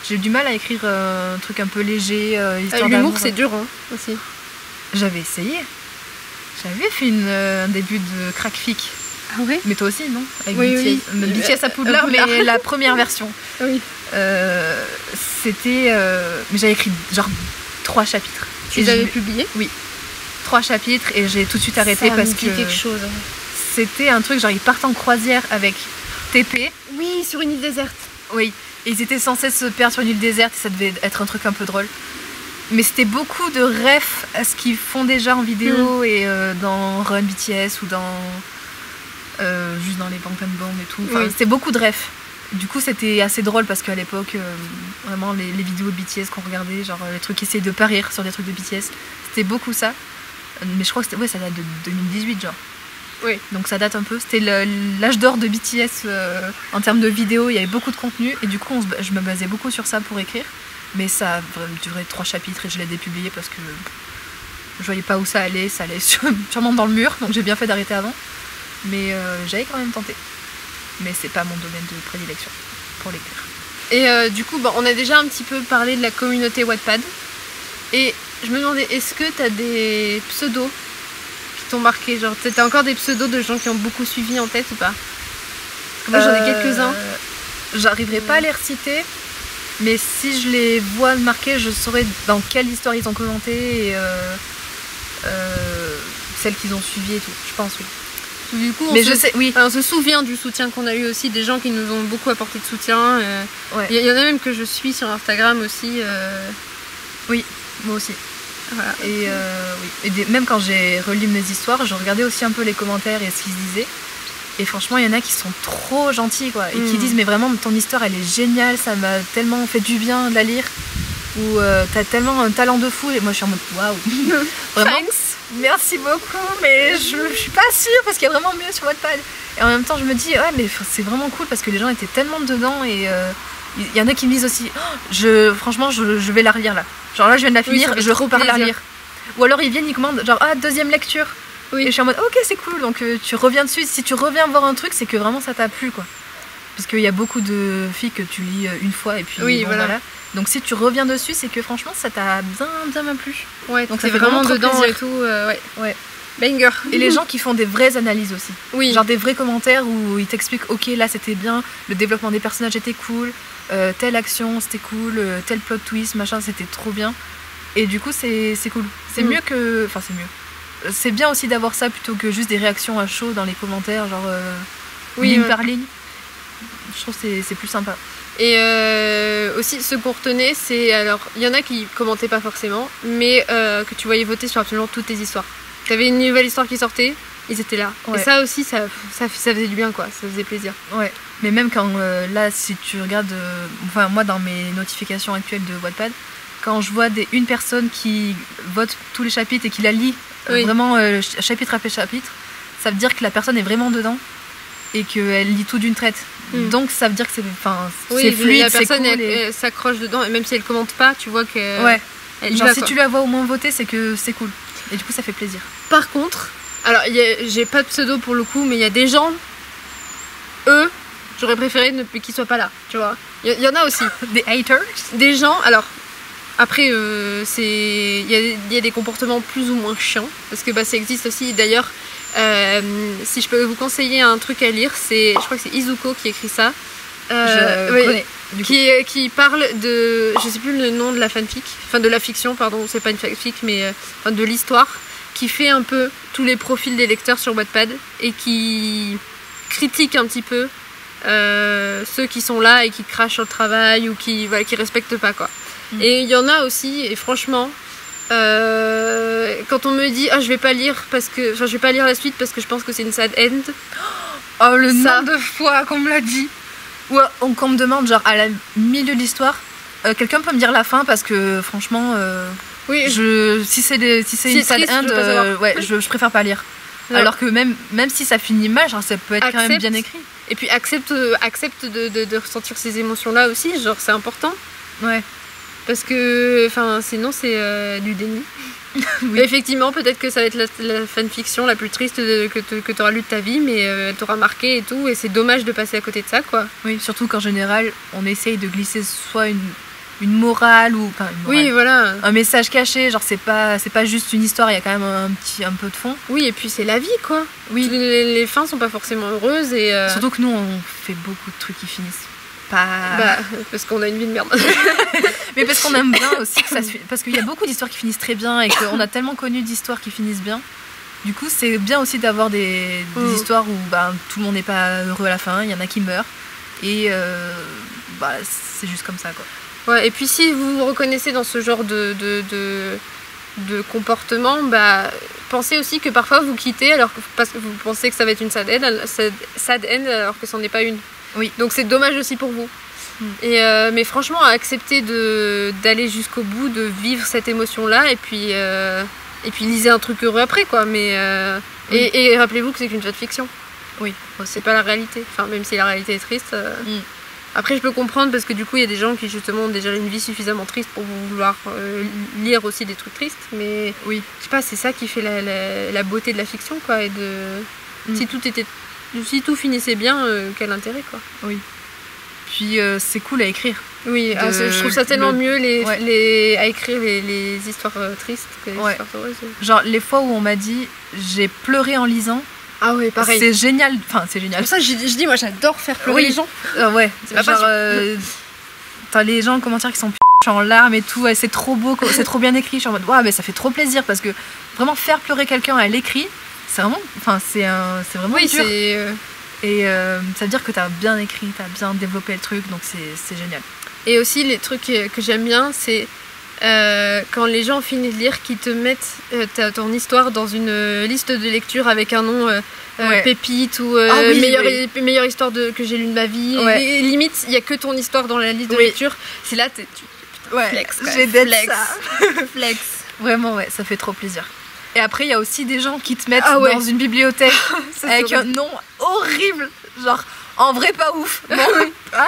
J'ai eu du mal à écrire un truc un peu léger, histoire d'amour. L'humour, c'est dur, hein, aussi. J'avais essayé. J'avais fait un début de crackfic. Ah ouais? Mais toi aussi, non? Avec BTS. BTS à Poudlard, mais la première version. Oui. C'était... mais j'avais écrit genre 3 chapitres. Tu l'avais publié? Oui. 3 chapitres et j'ai tout de suite arrêté parce que... quelque chose. C'était un truc, genre ils partent en croisière avec TP. Oui, sur une île déserte. Oui. Et ils étaient censés se perdre sur une île déserte et ça devait être un truc un peu drôle. Mais c'était beaucoup de refs à ce qu'ils font déjà en vidéo et dans Run BTS ou dans juste dans les Bangtan Band et tout. Enfin, Oui. c'était beaucoup de refs. Du coup, c'était assez drôle parce qu'à l'époque, vraiment, les vidéos de BTS qu'on regardait, genre les trucs qui essayaient de pas rire sur des trucs de BTS, c'était beaucoup ça. Mais je crois que ça date de 2018, genre. Oui. Donc ça date un peu. C'était l'âge d'or de BTS en termes de vidéos. Il y avait beaucoup de contenu et du coup, je me basais beaucoup sur ça pour écrire. Mais ça a duré 3 chapitres et je l'ai dépublié parce que je voyais pas où ça allait. Ça allait sûrement dans le mur, donc j'ai bien fait d'arrêter avant. Mais j'avais quand même tenté. Mais c'est pas mon domaine de prédilection pour l'écrire. Et du coup, on a déjà un petit peu parlé de la communauté Wattpad. Et je me demandais, est-ce que t'as des pseudos qui t'ont marqué? Genre, t'as encore des pseudos de gens qui ont beaucoup suivi en tête ou pas? Parce que moi, j'en ai quelques-uns. J'arriverai pas à les reciter, mais si je les vois marquer, je saurai dans quelle histoire ils ont commenté et celles qu'ils ont suivies et tout. Je pense, oui. Du coup, Mais je sais, oui. on se souvient du soutien qu'on a eu aussi, des gens qui nous ont beaucoup apporté de soutien. Ouais. Il y en a même que je suis sur Instagram aussi. Oui, moi aussi. Voilà. Et, oui. Et même quand j'ai relu mes histoires, je regardais aussi un peu les commentaires et ce qu'ils se disaient. Et franchement, il y en a qui sont trop gentils, quoi. Et qui disent, mais vraiment, ton histoire, elle est géniale, ça m'a tellement fait du bien de la lire. Ou t'as tellement un talent de fou. Et moi, je suis en mode, waouh. Vraiment, merci beaucoup, mais je suis pas sûre parce qu'il y a vraiment mieux sur Wattpad. Et en même temps, je me dis, ouais, mais c'est vraiment cool parce que les gens étaient tellement dedans et il y en a qui me disent aussi, oh, franchement, je vais la relire là. Genre là, je viens de la finir, je repars la relire. Ou alors ils viennent, ils commandent, genre, deuxième lecture. Oui. Et je suis en mode, ok, c'est cool. Donc tu reviens dessus. Si tu reviens voir un truc, c'est que vraiment ça t'a plu, quoi. Parce qu'il y a beaucoup de filles que tu lis une fois et puis oui, bon, voilà. Donc si tu reviens dessus, c'est que franchement, ça t'a bien plu. Ouais, donc c'est ça fait vraiment trop dedans plaisir. et tout. Ouais. Banger. Et les gens qui font des vraies analyses aussi. Oui. Genre des vrais commentaires où ils t'expliquent, ok, là c'était bien, le développement des personnages était cool, telle action c'était cool, tel plot twist, machin, c'était trop bien. Et du coup, c'est cool. C'est mieux que. Enfin, c'est mieux. C'est bien aussi d'avoir ça plutôt que juste des réactions à chaud dans les commentaires, genre ligne par ligne. Je trouve que c'est plus sympa. Et aussi, ce qu'on retenait, c'est. Alors, il y en a qui commentaient pas forcément, mais que tu voyais voter sur absolument toutes tes histoires. T'avais une nouvelle histoire qui sortait, ils étaient là. Ouais. Et ça aussi, ça faisait du bien, quoi. Ça faisait plaisir. Ouais. Mais même quand là, si tu regardes. Enfin, moi, dans mes notifications actuelles de Wattpad, quand je vois une personne qui vote tous les chapitres et qui la lit vraiment chapitre après chapitre, ça veut dire que la personne est vraiment dedans et qu'elle lit tout d'une traite. Donc ça veut dire que c'est fluide, c'est cool. Elle s'accroche dedans, et même si elle commente pas, tu vois que. Ouais. Genre, si tu la vois au moins voter, c'est que c'est cool. Et du coup, ça fait plaisir. Par contre, alors j'ai pas de pseudo pour le coup, mais il y a des gens, eux, j'aurais préféré qu'ils soient pas là, tu vois. Il y en a aussi. Des haters. Des gens, alors. Après, il y a des comportements plus ou moins chiants, parce que ça existe aussi. D'ailleurs, si je peux vous conseiller un truc à lire, je crois que c'est Izuko qui écrit ça. Je connais. Qui parle de, je sais plus le nom de la fanfic, enfin de la fiction, pardon, c'est pas une fanfic, mais de l'histoire, qui fait un peu tous les profils des lecteurs sur Wattpad et qui critique un petit peu ceux qui sont là et qui crachent sur le travail ou qui respectent pas, quoi. Et il y en a aussi, et franchement, quand on me dit je vais pas lire je vais pas lire la suite parce que je pense que c'est une sad end. Oh, le nombre de fois qu'on me l'a dit. Ou qu'on me demande, genre à la milieu de l'histoire, quelqu'un peut me dire la fin parce que franchement, oui, si c'est une sad end, je préfère pas lire. Non. Alors que même si ça finit mal, genre, ça peut être quand même bien écrit. Et puis accepte de ressentir ces émotions-là aussi, genre c'est important. Ouais. Parce que sinon c'est du déni. Oui. Effectivement, peut-être que ça va être la fanfiction la plus triste que tu auras lue de ta vie, mais elle t'aura marqué et tout, et c'est dommage de passer à côté de ça, quoi. Oui, surtout qu'en général, on essaye de glisser soit une morale ou oui, voilà, un message caché, genre c'est pas juste une histoire, il y a quand même un peu de fond. Oui, et puis c'est la vie, quoi. Oui. Les fins sont pas forcément heureuses et surtout que nous on fait beaucoup de trucs qui finissent pas. Parce qu'on a une vie de merde. Mais parce qu'on aime bien aussi que ça se... parce qu'il y a beaucoup d'histoires qui finissent très bien et qu'on a tellement connu d'histoires qui finissent bien. Du coup, c'est bien aussi d'avoir des histoires où tout le monde n'est pas heureux à la fin, il y en a qui meurent et c'est juste comme ça, quoi. Ouais, et puis si vous vous reconnaissez dans ce genre de comportement, pensez aussi que parfois vous quittez parce que vous pensez que ça va être une sad end alors que c'en est pas une. Oui. Donc c'est dommage aussi pour vous. Mais franchement, accepter d'aller jusqu'au bout, de vivre cette émotion-là, et puis lisez un truc heureux après, quoi. Et rappelez-vous que c'est qu'une fiction. Oui. C'est pas la réalité. Enfin, même si la réalité est triste. Après, je peux comprendre parce que du coup, il y a des gens qui justement ont déjà une vie suffisamment triste pour vouloir lire aussi des trucs tristes. Mais je sais pas, c'est ça qui fait la beauté de la fiction, quoi. Et si tout finissait bien, quel intérêt, quoi. Oui. Puis c'est cool à écrire. Oui, je trouve ça tellement mieux à écrire les histoires tristes que les histoires heureuses. Genre les fois où on m'a dit j'ai pleuré en lisant. Ah ouais, pareil. C'est génial. Enfin, c'est génial. Pour ça, je dis, moi j'adore faire pleurer les gens. Ouais. T'as les gens en commentaire qui sont en larmes et tout. C'est trop beau, c'est trop bien écrit. Je suis en mode, mais ça fait trop plaisir parce que vraiment faire pleurer quelqu'un à l'écrit, c'est vraiment, c'est vraiment dur. Et ça veut dire que t'as bien écrit, t'as bien développé le truc, donc c'est génial. Et aussi, les trucs que j'aime bien, c'est quand les gens finissent de lire, qu'ils te mettent ton histoire dans une liste de lecture avec un nom pépite ou meilleure histoire que j'ai lue de ma vie. Et limite, il n'y a que ton histoire dans la liste de lecture. C'est là, flex. J'ai flex. Flex. Vraiment, ça fait trop plaisir. Et après, il y a aussi des gens qui te mettent dans une bibliothèque avec un nom horrible. Genre, en vrai, pas ouf. Bon.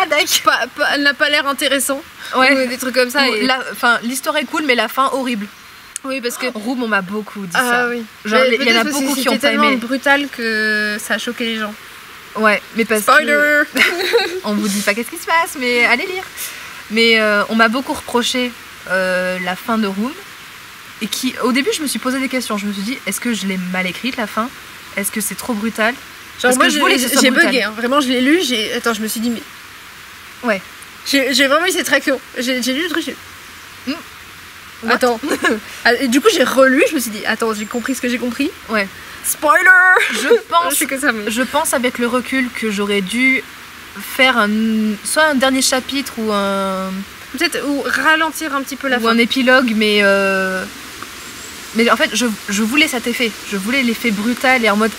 D'accord. Elle n'a pas l'air intéressant. Ou des trucs comme ça. L'histoire est cool, mais la fin, horrible. Oui, parce que Room, on m'a beaucoup dit ça. Oui. Genre, il y en a beaucoup qui ont pas aimé. C'était tellement brutal que ça a choqué les gens. Ouais, mais parce que... on vous dit pas qu'est-ce qui se passe, mais allez lire. Mais on m'a beaucoup reproché la fin de Room. Et au début, je me suis posé des questions. Je me suis dit, est-ce que je l'ai mal écrite, la fin? Est-ce que c'est trop brutal? Genre, moi, j'ai bugué. Vraiment, je l'ai lu. Attends, je me suis dit, mais... Ouais. J'ai vraiment eu cette réaction. J'ai lu le truc. Attends. Et du coup, j'ai relu. Je me suis dit, attends, j'ai compris ce que j'ai compris. Ouais. Spoiler. Je pense avec le recul que j'aurais dû faire soit un dernier chapitre ou ou ralentir un petit peu la fin. Ou un épilogue, mais en fait, je voulais cet effet. Je voulais l'effet brutal et en mode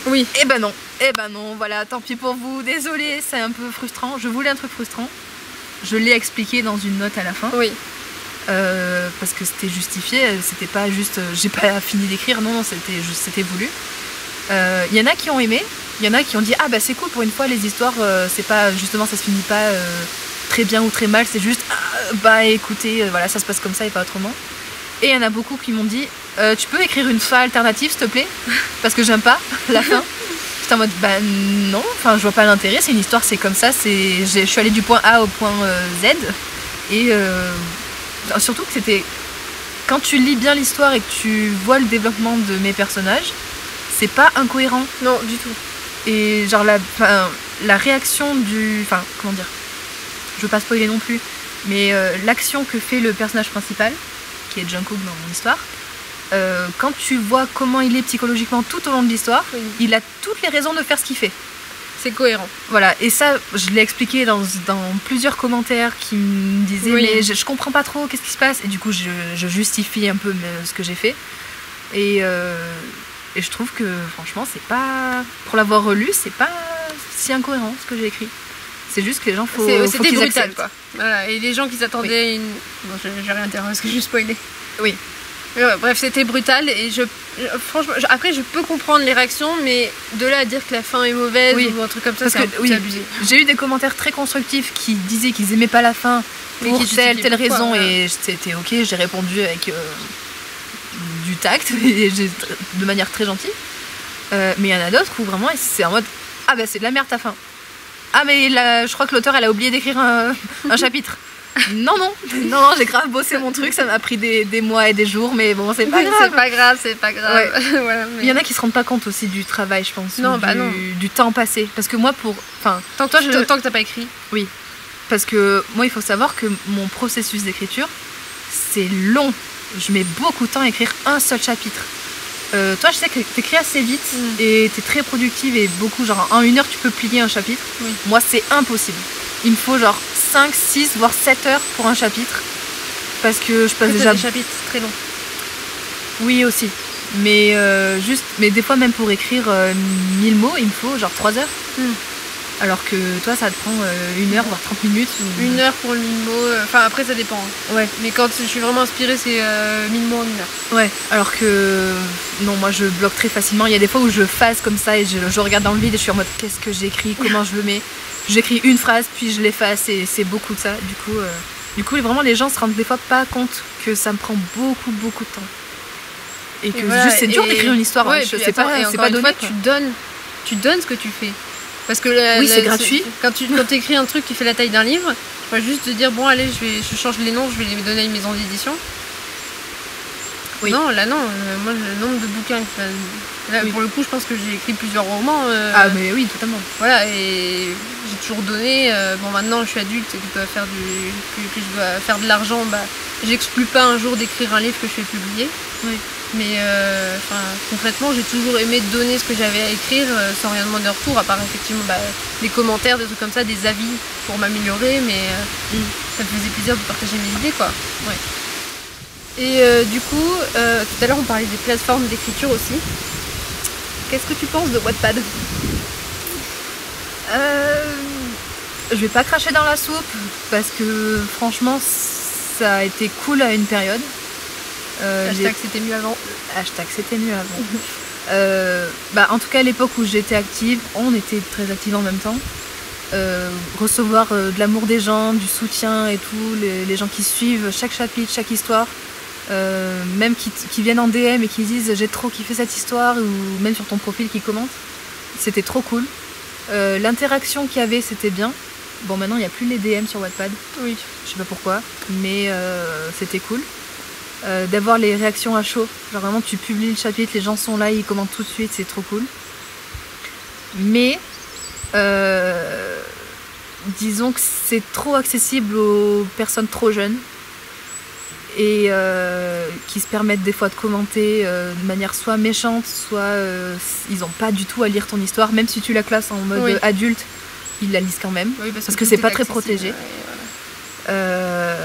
oui. Eh ben non, voilà, tant pis pour vous. Désolée, c'est un peu frustrant. Je voulais un truc frustrant. Je l'ai expliqué dans une note à la fin. Oui. Parce que c'était justifié. C'était pas juste j'ai pas fini d'écrire. Non, c'était voulu. Il y en a qui ont aimé. Il y en a qui ont dit c'est cool, pour une fois les histoires c'est pas justement, ça se finit pas très bien ou très mal, c'est juste écoutez, voilà, ça se passe comme ça et pas autrement. Et il y en a beaucoup qui m'ont dit tu peux écrire une fin alternative s'il te plaît, parce que j'aime pas la fin. J'étais en mode non, enfin je vois pas l'intérêt, c'est une histoire, c'est comme ça, je suis allée du point A au point Z. Et surtout que c'était, quand tu lis bien l'histoire et que tu vois le développement de mes personnages, c'est pas incohérent. Non, du tout. Et genre la réaction comment dire, je veux pas spoiler non plus, mais l'action que fait le personnage principal, qui est Jungkook dans mon histoire, quand tu vois comment il est psychologiquement tout au long de l'histoire, il a toutes les raisons de faire ce qu'il fait. C'est cohérent. Voilà, et ça, je l'ai expliqué dans plusieurs commentaires qui me disaient mais je comprends pas trop, qu'est-ce qui se passe? Et du coup, je justifie un peu ce que j'ai fait. Et je trouve que franchement, c'est pas, pour l'avoir relu, c'est pas si incohérent ce que j'ai écrit. C'est juste que les gens faut qu'ils brutal, acceptent. Quoi. Voilà, et les gens qui s'attendaient à une... Bon, j'ai rien à dire parce que j'ai spoilé. Oui. Bref, c'était brutal et franchement, après je peux comprendre les réactions, mais de là à dire que la fin est mauvaise ou un truc comme ça, c'est abusé. J'ai eu des commentaires très constructifs qui disaient qu'ils aimaient pas la fin pour telle raison, et c'était ok, j'ai répondu avec du tact et de manière très gentille. Mais il y en a d'autres où vraiment c'est en mode c'est de la merde ta fin. Mais je crois que l'auteur elle a oublié d'écrire un chapitre. Non, j'ai grave bossé mon truc, ça m'a pris des mois et des jours, mais bon, c'est pas grave. C'est pas grave. Ouais. Voilà, mais... Il y en a qui se rendent pas compte aussi du travail, je pense. Non, du temps passé. Parce que moi, tant que t'as pas écrit. Oui. Parce que moi, il faut savoir que mon processus d'écriture, c'est long. Je mets beaucoup de temps à écrire un seul chapitre. Toi, je sais que t'écris assez vite et t'es très productive et beaucoup, genre en 1 heure, tu peux plier un chapitre. Oui. Moi, c'est impossible. Il me faut genre 5, 6, voire 7 heures pour un chapitre. Parce que je passe déjà... des chapitres très longs. Oui, aussi. Mais mais des fois même pour écrire 1000 mots, il me faut genre 3 heures. Alors que toi, ça te prend 1 heure, voire 30 minutes. Ou... 1 heure pour le 1000 mots. Enfin, après, ça dépend. Ouais. Mais quand je suis vraiment inspirée, c'est 1000 mots en 1 heure. Ouais. Alors que non, moi, je bloque très facilement. Il y a des fois où je phase comme ça et je regarde dans le vide et je suis en mode qu'est-ce que j'écris, comment je le mets. J'écris une phrase, puis je l'efface et c'est beaucoup de ça. Du coup, vraiment, les gens se rendent des fois pas compte que ça me prend beaucoup de temps. Et que voilà, juste c'est dur d'écrire une histoire. Ouais, c'est pas donné. Fois, tu donnes ce que tu fais. Parce que oui, c'est gratuit. Quand tu écris un truc qui fait la taille d'un livre, tu vas juste te dire bon allez, je change les noms, je vais les donner à une maison d'édition. Oui. Non, là non. Moi le nombre de bouquins. Là, pour le coup, je pense que j'ai écrit plusieurs romans. Ah mais oui, totalement. Voilà, et j'ai toujours donné. Bon, maintenant je suis adulte et que je dois faire de l'argent. Bah, j'exclus pas un jour d'écrire un livre que je fais publier. Oui. Mais concrètement, j'ai toujours aimé donner ce que j'avais à écrire sans rien demander en retour, à part effectivement des commentaires, des trucs comme ça, des avis pour m'améliorer, mais ça me faisait plaisir de partager mes idées, quoi. Ouais. Et du coup, tout à l'heure on parlait des plateformes d'écriture aussi. Qu'est-ce que tu penses de Wattpad ? Je vais pas cracher dans la soupe, parce que franchement, ça a été cool à une période. Hashtag c'était mieux avant. Hashtag c'était mieux avant. En tout cas, à l'époque où j'étais active, on était très actifs en même temps. Recevoir de l'amour des gens, du soutien et tout, les gens qui suivent chaque chapitre, chaque histoire, même qui viennent en DM et qui disent j'ai trop kiffé cette histoire, ou même sur ton profil qui commentent, c'était trop cool. L'interaction qu'il y avait, c'était bien. Bon, maintenant il n'y a plus les DM sur Wattpad. Oui. Je sais pas pourquoi, mais c'était cool. D'avoir les réactions à chaud, genre vraiment tu publies le chapitre, les gens sont là, ils commentent tout de suite, c'est trop cool. Mais disons que c'est trop accessible aux personnes trop jeunes et qui se permettent des fois de commenter de manière soit méchante, soit ils n'ont pas du tout à lire ton histoire, même si tu la classes en mode adulte, ils la lisent quand même, parce que c'est pas très protégé. Ouais, voilà.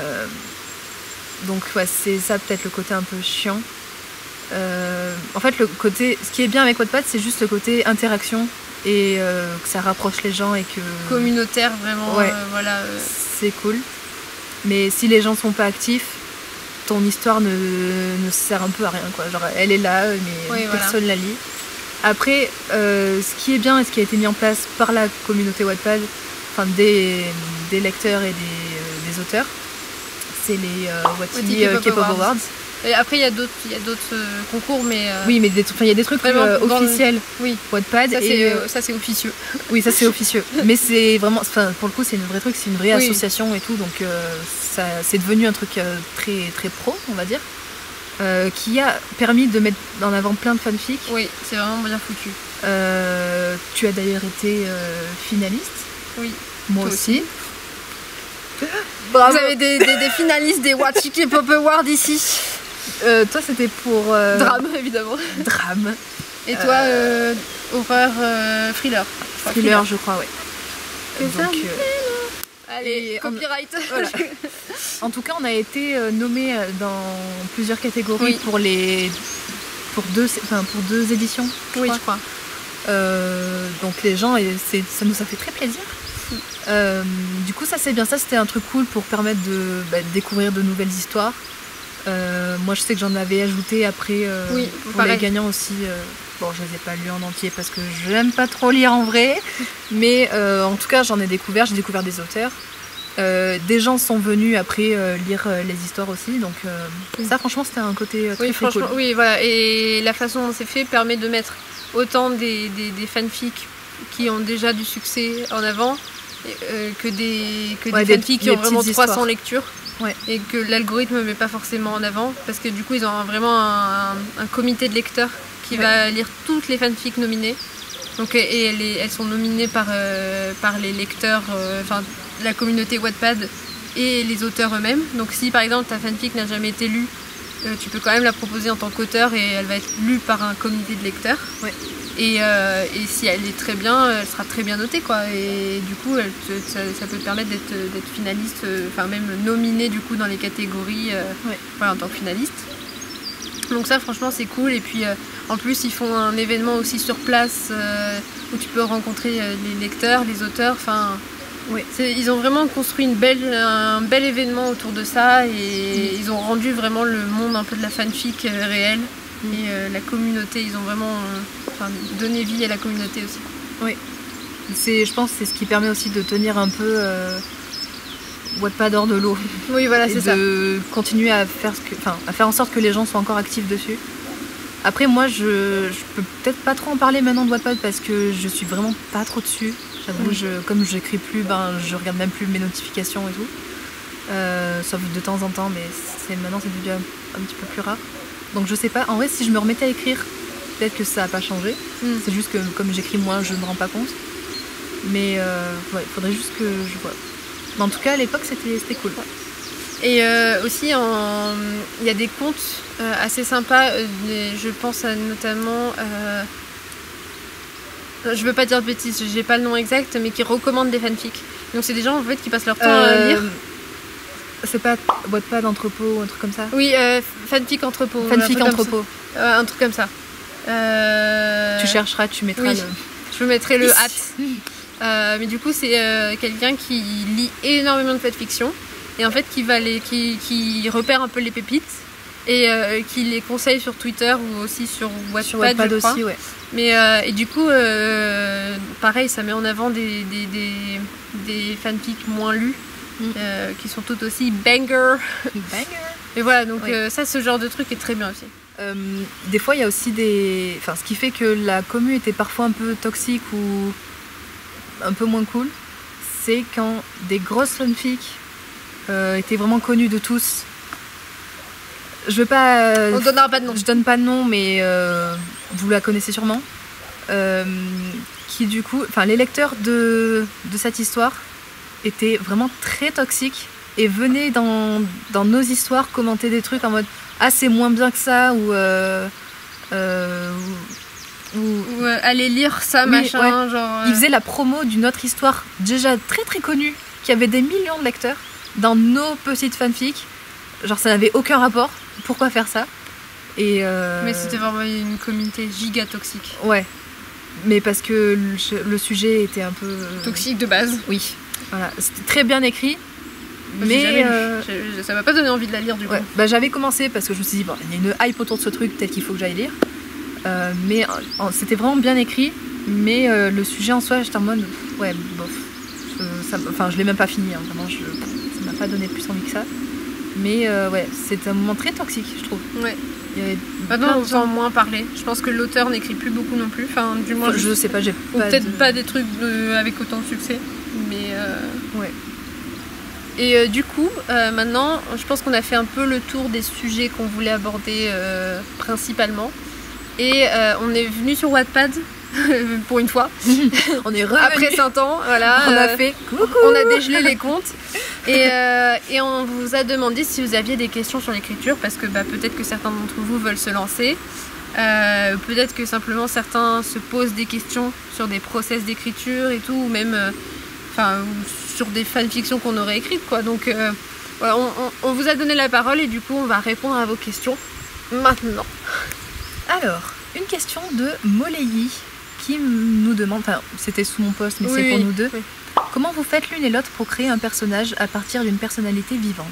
Donc ouais, c'est ça peut-être le côté un peu chiant. En fait, ce qui est bien avec Wattpad, c'est juste le côté interaction et que ça rapproche les gens et que communautaire vraiment. Ouais, voilà. C'est cool. Mais si les gens sont pas actifs, ton histoire ne sert un peu à rien, quoi. Genre elle est là, mais personne la lit. Après, ce qui est bien et ce qui a été mis en place par la communauté Wattpad, enfin des lecteurs et des auteurs, c'est les Wattpad K-Pop Awards. Et après il y a d'autres concours, mais oui, mais il y a des trucs officiels. Oui, Wattpad, ça c'est officieux. Oui, ça c'est officieux. Mais c'est vraiment, pour le coup, c'est un vrai truc, c'est une vraie association et tout, donc ça c'est devenu un truc très très pro, on va dire, qui a permis de mettre en avant plein de fanfics. Oui, c'est vraiment bien foutu. Tu as d'ailleurs été finaliste. Oui. Moi aussi. Bravo. Vous avez des finalistes des Wattpad K-Pop Awards ici. Toi, c'était pour Drame, évidemment. Drame. Et toi, horreur, thriller. Thriller, je crois, ouais. Donc, allez, copyright. Voilà. En tout cas, on a été nommés dans plusieurs catégories pour deux éditions. Je crois. Donc les gens, ça nous a fait très plaisir. Du coup, ça c'est bien, ça c'était un truc cool pour permettre de découvrir de nouvelles histoires. Moi je sais que j'en avais ajouté après pour les gagnants aussi. Bon, je les ai pas lus en entier parce que je n'aime pas trop lire en vrai, mais en tout cas j'ai découvert des auteurs. Des gens sont venus après lire les histoires aussi, donc ça franchement c'était un côté très, très cool. Oui, voilà, et la façon dont c'est fait permet de mettre autant des fanfics qui ont déjà du succès en avant que des fanfics qui ont vraiment 300 lectures. Ouais. Et que l'algorithme ne met pas forcément en avant, parce que du coup ils ont vraiment un comité de lecteurs qui va lire toutes les fanfics nominées. Donc, elles sont nominées par les lecteurs, la communauté Wattpad et les auteurs eux-mêmes. Donc si par exemple ta fanfic n'a jamais été lue, tu peux quand même la proposer en tant qu'auteur et elle va être lue par un comité de lecteurs. Ouais. Et si elle est très bien, elle sera très bien notée, quoi. Et du coup, ça peut te permettre d'être finaliste, même nominé du coup dans les catégories en tant que finaliste. Donc ça franchement c'est cool et puis en plus ils font un événement aussi sur place où tu peux rencontrer les lecteurs, les auteurs, enfin Oui. ils ont vraiment construit un bel événement autour de ça et ils ont rendu vraiment le monde un peu de la fanfic réel et la communauté, ils ont vraiment donné vie à la communauté aussi. Oui. Je pense que c'est ce qui permet aussi de tenir un peu Wattpad hors de l'eau. Oui voilà c'est ça. De continuer à faire en sorte que les gens soient encore actifs dessus. Après moi je peux peut-être pas trop en parler maintenant de Wattpad parce que je suis vraiment pas trop dessus. J'avoue, comme j'écris plus, je regarde même plus mes notifications et tout. Sauf de temps en temps, mais maintenant c'est devenu un petit peu plus rare. Donc je sais pas, en vrai si je me remettais à écrire, peut-être que ça n'a pas changé. C'est juste que comme j'écris moins, je me rends pas compte. Mais il faudrait juste que je vois. Mais en tout cas à l'époque c'était cool. Et aussi il y a des comptes assez sympas, je pense à notamment... je veux pas dire de bêtises, j'ai pas le nom exact, mais qui recommandent des fanfics. Donc c'est des gens en fait qui passent leur temps à lire. C'est pas Wattpad entrepôt ou un truc comme ça? Oui, fanfic entrepôt. Fanfic entrepôt. Un truc comme ça. Tu chercheras, tu mettras le... Je mettrai le mais du coup c'est quelqu'un qui lit énormément de fanfiction et en fait qui repère un peu les pépites et qui les conseille sur Twitter ou aussi sur Wattpad je crois. Aussi, ouais. Mais et du coup pareil ça met en avant des fanfics moins lus qui sont tout aussi banger. Et voilà donc ça ce genre de truc est très bien aussi. Des fois il y a aussi ce qui fait que la commu était parfois un peu toxique ou un peu moins cool, c'est quand des grosses fanfics étaient vraiment connues de tous. Je veux pas... On donnera pas de nom. Je donne pas de nom, mais vous la connaissez sûrement. Qui du coup... Enfin, les lecteurs de cette histoire étaient vraiment très toxiques et venaient dans nos histoires commenter des trucs en mode « Ah, c'est moins bien que ça » ou aller lire ça, machin, ouais. genre... Ils faisaient la promo d'une autre histoire déjà très très connue, qui avait des millions de lecteurs, dans nos petites fanfics. Genre ça n'avait aucun rapport. Pourquoi faire ça? Mais c'était vraiment une communauté giga toxique. Ouais. Mais parce que le sujet était un peu... toxique de base. Oui. Voilà. C'était très bien écrit. Mais ça m'a pas donné envie de la lire du coup. J'avais commencé parce que je me suis dit, il y a une hype autour de ce truc, peut-être qu'il faut que j'aille lire. Mais c'était vraiment bien écrit, mais le sujet en soi, j'étais en mode ouais, bof. Je l'ai même pas fini, hein, vraiment, ça m'a pas donné plus envie que ça. Mais c'est un moment très toxique, je trouve. Ouais. Maintenant, on entend moins parler. Je pense que l'auteur n'écrit plus beaucoup non plus. Enfin, du moins, je sais pas, ou peut-être pas des trucs avec autant de succès. Mais ouais. Et du coup, maintenant, je pense qu'on a fait un peu le tour des sujets qu'on voulait aborder principalement. Et on est venu sur Wattpad pour une fois. On est revenu. Après 100 ans, voilà. On a fait coucou. On a dégelé les comptes. Et on vous a demandé si vous aviez des questions sur l'écriture, parce que peut-être que certains d'entre vous veulent se lancer. Peut-être que simplement certains se posent des questions sur des process d'écriture et tout, ou même sur des fanfictions qu'on aurait écrites, quoi. Donc voilà, on vous a donné la parole et du coup on va répondre à vos questions maintenant. Alors, une question de Moleyi qui nous demande, c'était sous mon post mais c'est pour nous deux. Oui. Comment vous faites l'une et l'autre pour créer un personnage à partir d'une personnalité vivante?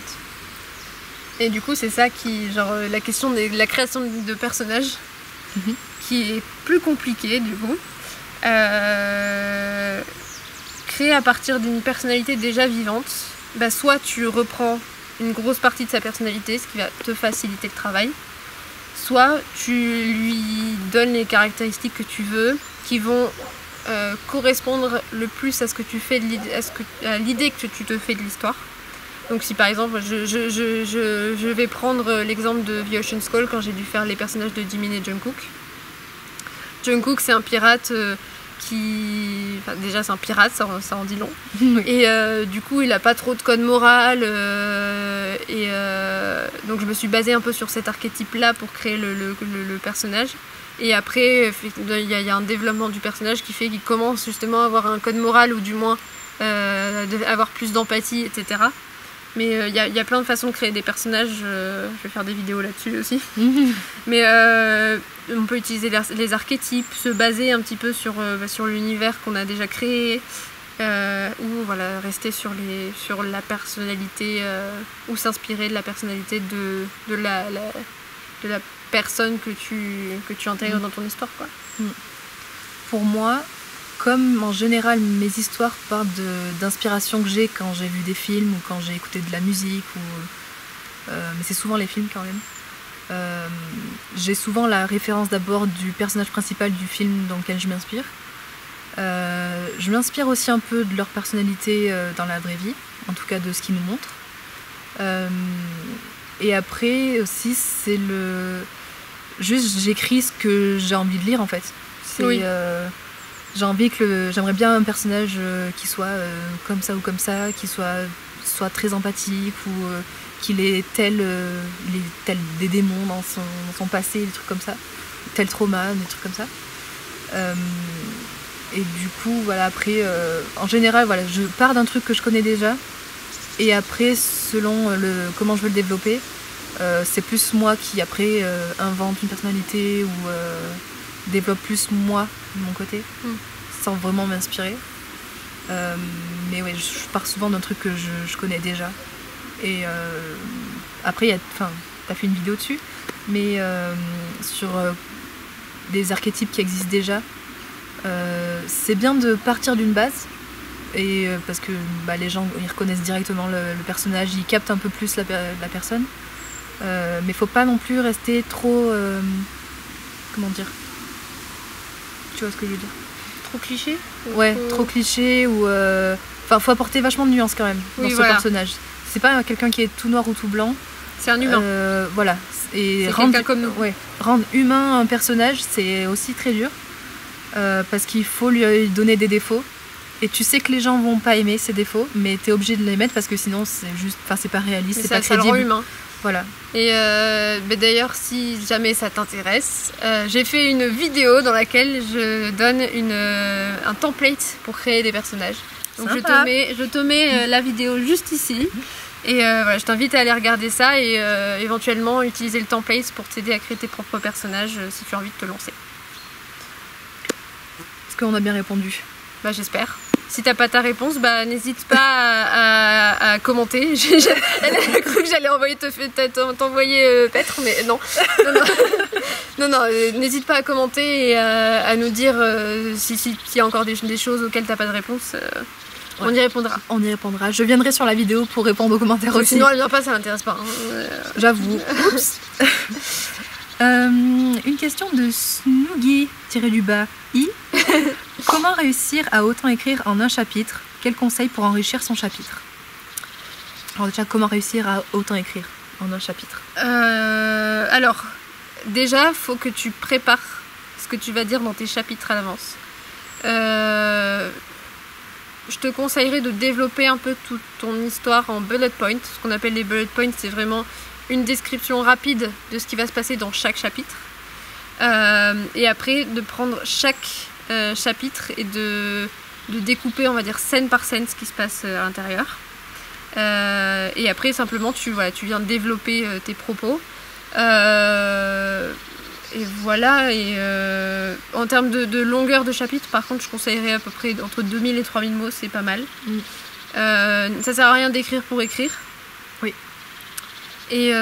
Et du coup c'est ça qui, la question de la création de personnages qui est plus compliquée du coup. Créer à partir d'une personnalité déjà vivante, soit tu reprends une grosse partie de sa personnalité, ce qui va te faciliter le travail, soit tu lui donnes les caractéristiques que tu veux, qui vont correspondre le plus à ce que tu fais, à l'idée que tu te fais de l'histoire. Donc si par exemple, je vais prendre l'exemple de The Ocean's Call quand j'ai dû faire les personnages de Jimin et Jungkook. Jungkook c'est un pirate déjà c'est un pirate, ça en dit long. Oui. Et du coup il a pas trop de code moral donc je me suis basée un peu sur cet archétype là pour créer le personnage. Et après il y a un développement du personnage qui fait qu'il commence justement à avoir un code moral ou du moins avoir plus d'empathie, etc. Mais il y a plein de façons de créer des personnages. Je vais faire des vidéos là-dessus aussi. Mais on peut utiliser les archétypes, se baser un petit peu sur l'univers qu'on a déjà créé. Ou voilà, rester sur la personnalité ou s'inspirer de la personnalité de la personne que tu intègres dans ton histoire, quoi. Pour moi, comme en général mes histoires partent d'inspiration que j'ai quand j'ai vu des films ou quand j'ai écouté de la musique, mais c'est souvent les films quand même, j'ai souvent la référence d'abord du personnage principal du film dans lequel je m'inspire. Je m'inspire aussi un peu de leur personnalité dans la vraie vie, en tout cas de ce qu'ils nous montrent. Et après aussi, c'est juste j'écris ce que j'ai envie de lire en fait. Oui. J'aimerais bien un personnage qui soit comme ça ou comme ça, qui soit très empathique ou qu'il ait tel des démons dans son passé, des trucs comme ça, tel trauma, des trucs comme ça. Et du coup, voilà, après, en général, voilà, je pars d'un truc que je connais déjà. Et après, selon comment je veux le développer, c'est plus moi qui, après, invente une personnalité ou développe plus moi, de mon côté, sans vraiment m'inspirer. Mais ouais, je pars souvent d'un truc que je connais déjà. Et après, t'as fait une vidéo dessus, mais sur des archétypes qui existent déjà. C'est bien de partir d'une base et parce que les gens ils reconnaissent directement le personnage, ils captent un peu plus la personne, mais faut pas non plus rester trop comment dire, tu vois ce que je veux dire, trop cliché, trop cliché ou faut apporter vachement de nuances quand même dans ce personnage. C'est pas quelqu'un qui est tout noir ou tout blanc, c'est un humain, voilà, et c'est quelqu'un comme nous. Rendre humain un personnage, c'est aussi très dur. Parce qu'il faut lui donner des défauts et tu sais que les gens vont pas aimer ces défauts, mais t'es obligé de les mettre parce que sinon c'est pas réaliste, c'est pas crédible. Ça le rend humain. Voilà. Et d'ailleurs, si jamais ça t'intéresse, j'ai fait une vidéo dans laquelle je donne un template pour créer des personnages. Donc je te mets la vidéo juste ici. Et voilà, je t'invite à aller regarder ça et éventuellement utiliser le template pour t'aider à créer tes propres personnages si tu as envie de te lancer. Qu'on a bien répondu. J'espère. Si t'as pas ta réponse, n'hésite pas à commenter. Elle a cru que j'allais t'envoyer Petre, mais non. Non, n'hésite pas à commenter et à nous dire s'il y a encore des choses auxquelles t'as pas de réponse. On y répondra. On y répondra. Je viendrai sur la vidéo pour répondre aux commentaires aussi. Sinon, elle vient pas, ça m'intéresse pas. J'avoue. Oups. Une question de Snoogie-I. Comment réussir à autant écrire en un chapitre? Quel conseil pour enrichir son chapitre? Alors déjà, comment réussir à autant écrire en un chapitre? Alors, déjà, faut que tu prépares ce que tu vas dire dans tes chapitres à l'avance. Je te conseillerais de développer un peu toute ton histoire en bullet points. Ce qu'on appelle les bullet points, c'est vraiment une description rapide de ce qui va se passer dans chaque chapitre. Et après, de prendre chaque chapitre et de découper, on va dire, scène par scène ce qui se passe à l'intérieur. Et après, simplement, tu viens développer tes propos. Et voilà. Et en termes de longueur de chapitre, par contre, je conseillerais à peu près entre 2000 et 3000 mots, c'est pas mal. Ça sert à rien d'écrire pour écrire. Oui. Et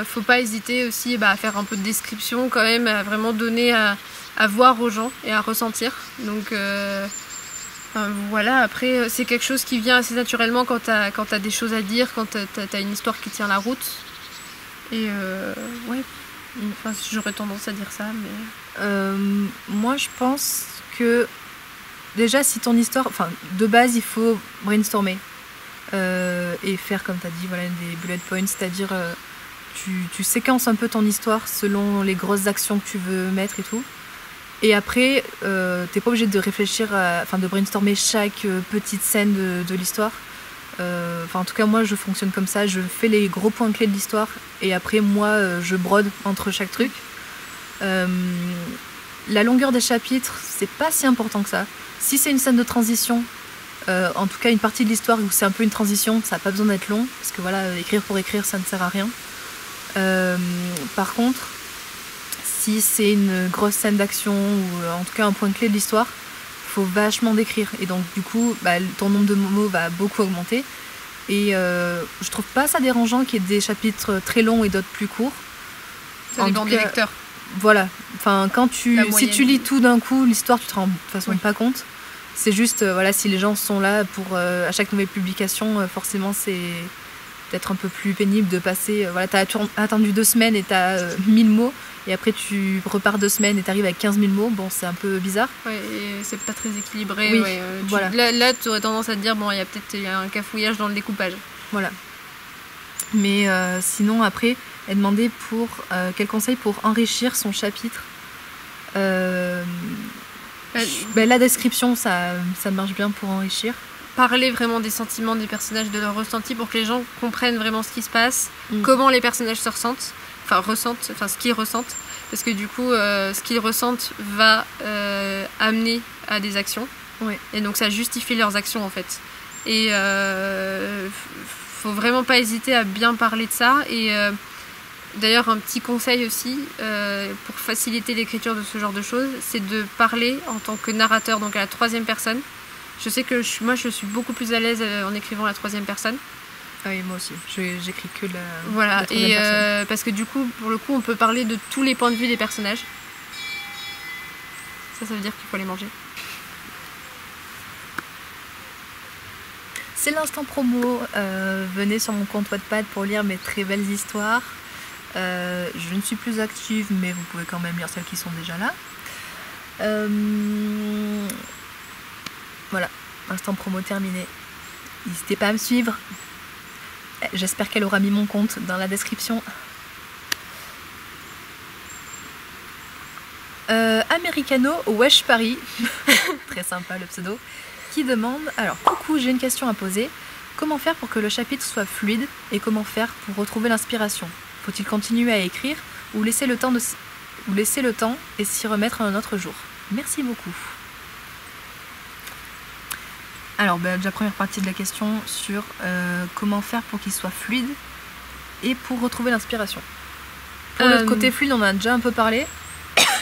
faut pas hésiter aussi à faire un peu de description quand même, à vraiment donner à voir aux gens et à ressentir. Donc voilà, après c'est quelque chose qui vient assez naturellement quand t'as des choses à dire, quand t'as une histoire qui tient la route. Et ouais, j'aurais tendance à dire ça, mais... moi je pense que déjà si ton histoire... de base il faut brainstormer. Et faire comme tu as dit, voilà, des bullet points, c'est-à-dire tu séquences un peu ton histoire selon les grosses actions que tu veux mettre et tout. Et après, t'es pas obligé de réfléchir, de brainstormer chaque petite scène de l'histoire. En tout cas, moi, je fonctionne comme ça. Je fais les gros points clés de l'histoire et après, moi, je brode entre chaque truc. La longueur des chapitres, c'est pas si important que ça. Si c'est une scène de transition, En tout cas, une partie de l'histoire où c'est un peu une transition, ça n'a pas besoin d'être long, parce que voilà, écrire pour écrire, ça ne sert à rien. Par contre, si c'est une grosse scène d'action ou en tout cas un point clé de l'histoire, il faut vachement décrire. Et donc du coup, ton nombre de mots va beaucoup augmenter. Et je trouve pas ça dérangeant qu'il y ait des chapitres très longs et d'autres plus courts. Ça dépend des lecteurs. Voilà. Enfin, si tu lis tout d'un coup, l'histoire, tu te rends de toute façon pas compte. C'est juste, voilà, si les gens sont là pour à chaque nouvelle publication, forcément c'est peut-être un peu plus pénible de passer. Voilà, t'as attendu 2 semaines et t'as 1000 mots, et après tu repars 2 semaines et t'arrives avec 15 000 mots. Bon, c'est un peu bizarre. Ouais, et c'est pas très équilibré. Oui, ouais, voilà. Là, tu aurais tendance à te dire, bon, il y a peut-être un cafouillage dans le découpage. Voilà. Mais sinon, après, elle demandait pour quel conseil pour enrichir son chapitre. La description, ça marche bien pour enrichir. Parler vraiment des sentiments des personnages, de leurs ressentis, pour que les gens comprennent vraiment ce qui se passe, comment les personnages se ressentent, ce qu'ils ressentent, parce que du coup, ce qu'ils ressentent va amener à des actions, et donc ça justifie leurs actions en fait. Et faut vraiment pas hésiter à bien parler de ça. Et d'ailleurs, un petit conseil aussi pour faciliter l'écriture de ce genre de choses, c'est de parler en tant que narrateur, donc à la 3e personne. Je sais que moi je suis beaucoup plus à l'aise en écrivant à la 3e personne. Ah oui, moi aussi. J'écris que la. Voilà, la 3e personne. Parce que du coup, pour le coup, on peut parler de tous les points de vue des personnages. Ça veut dire qu'il faut les manger. C'est l'instant promo. Venez sur mon compte Wattpad pour lire mes très belles histoires. Je ne suis plus active, mais vous pouvez quand même lire celles qui sont déjà là. Voilà, instant promo terminé. N'hésitez pas à me suivre. J'espère qu'elle aura mis mon compte dans la description. Americano Wesh Paris, très sympa le pseudo, qui demande: alors, coucou, j'ai une question à poser. Comment faire pour que le chapitre soit fluide et comment faire pour retrouver l'inspiration? Faut-il continuer à écrire ou laisser le temps et s'y remettre un autre jour? Merci beaucoup. Alors, déjà première partie de la question sur comment faire pour qu'il soit fluide et pour retrouver l'inspiration. Pour le côté fluide, on en a déjà un peu parlé.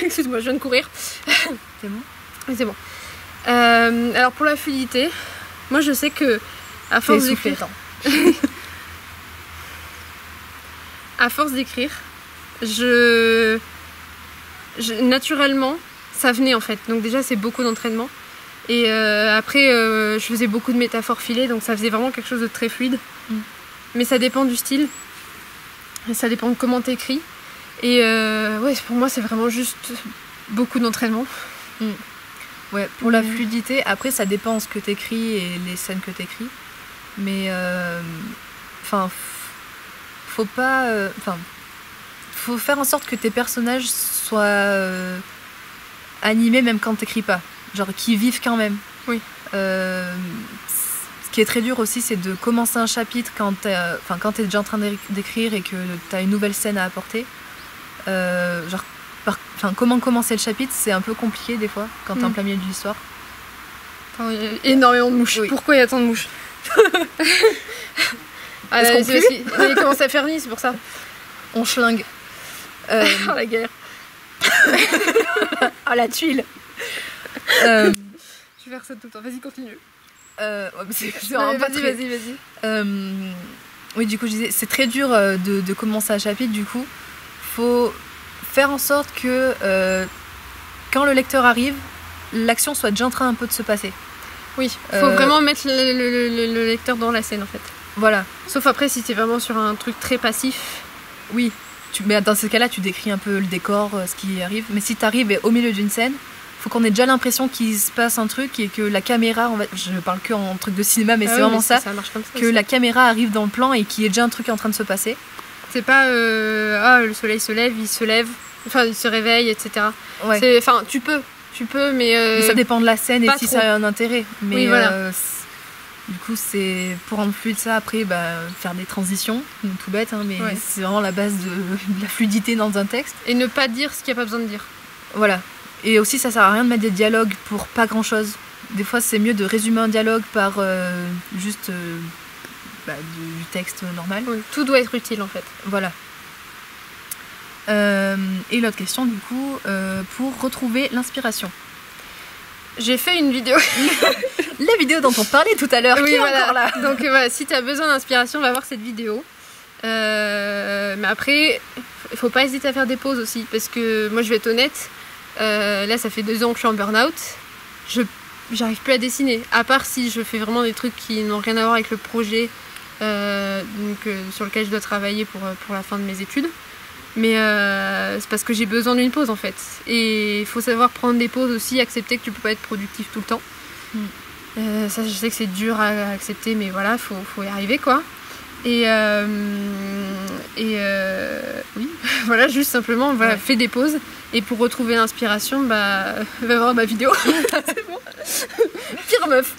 Excuse-moi, je viens de courir. C'est bon? Oui, c'est bon. Alors pour la fluidité, moi je sais que à force d'écrire, naturellement, ça venait en fait. Donc déjà c'est beaucoup d'entraînement. Et après, je faisais beaucoup de métaphores filées, donc ça faisait vraiment quelque chose de très fluide. Mais ça dépend du style, et ça dépend de comment t'écris. Et pour moi, c'est vraiment juste beaucoup d'entraînement. Ouais, pour la fluidité, après, ça dépend ce que t'écris et les scènes que t'écris. Mais, faut pas... faut faire en sorte que tes personnages soient animés même quand t'écris pas. Genre qui vivent quand même. Oui. Ce qui est très dur aussi, c'est de commencer un chapitre quand t'es déjà en train d'écrire et que t'as une nouvelle scène à apporter. Comment commencer le chapitre, c'est un peu compliqué des fois quand t'es en plein milieu de l'histoire. Il y a énormément de mouches. Oui. Pourquoi il y a tant de mouches? Il commence à faire nuit, c'est pour ça. On schlingue. Oh la guerre. Oh la tuile. Je vais faire ça tout le temps. Vas-y, continue. Vas-y. Oui, du coup, je disais, c'est très dur de commencer un chapitre. Du coup, faut faire en sorte que quand le lecteur arrive, l'action soit déjà en train un peu de se passer. Oui, faut vraiment mettre le lecteur dans la scène en fait. Voilà. Sauf après si c'est vraiment sur un truc très passif. Oui. Mais dans ce cas-là, tu décris un peu le décor, ce qui arrive. Mais si tu arrives au milieu d'une scène, faut qu'on ait déjà l'impression qu'il se passe un truc et que la caméra, je parle que en truc de cinéma, mais c'est vraiment ça marche comme ça que aussi. La caméra arrive dans le plan et qu'il y ait déjà un truc en train de se passer. C'est pas le soleil se lève, il se réveille, etc. Ouais. Tu peux, mais ça dépend de la scène et si trop. ça a un intérêt. Mais oui, voilà. Du coup, c'est pour rendre fluide ça, après faire des transitions, tout bête, hein, mais c'est vraiment la base de la fluidité dans un texte. Et ne pas dire ce qu'il n'y a pas besoin de dire. Voilà. Et aussi, ça sert à rien de mettre des dialogues pour pas grand chose. des fois c'est mieux de résumer un dialogue par juste du texte normal. Oui, tout doit être utile en fait. Voilà. Et l'autre question du coup, pour retrouver l'inspiration. J'ai fait une vidéo. La vidéo dont on parlait tout à l'heure, oui, qui est voilà. encore là. Donc voilà, si tu as besoin d'inspiration, va voir cette vidéo. Mais après, il faut pas hésiter à faire des pauses aussi, parce que moi je vais être honnête, là ça fait 2 ans que je suis en burn-out, j'arrive plus à dessiner, à part si je fais vraiment des trucs qui n'ont rien à voir avec le projet sur lequel je dois travailler pour la fin de mes études. Mais c'est parce que j'ai besoin d'une pause en fait. Et il faut savoir prendre des pauses aussi, accepter que tu peux pas être productif tout le temps. Ça, je sais que c'est dur à accepter, mais voilà, faut y arriver quoi. Et oui, voilà, juste simplement, voilà, fais des pauses. Et pour retrouver l'inspiration, va voir ma vidéo. C'est bon. Pire meuf.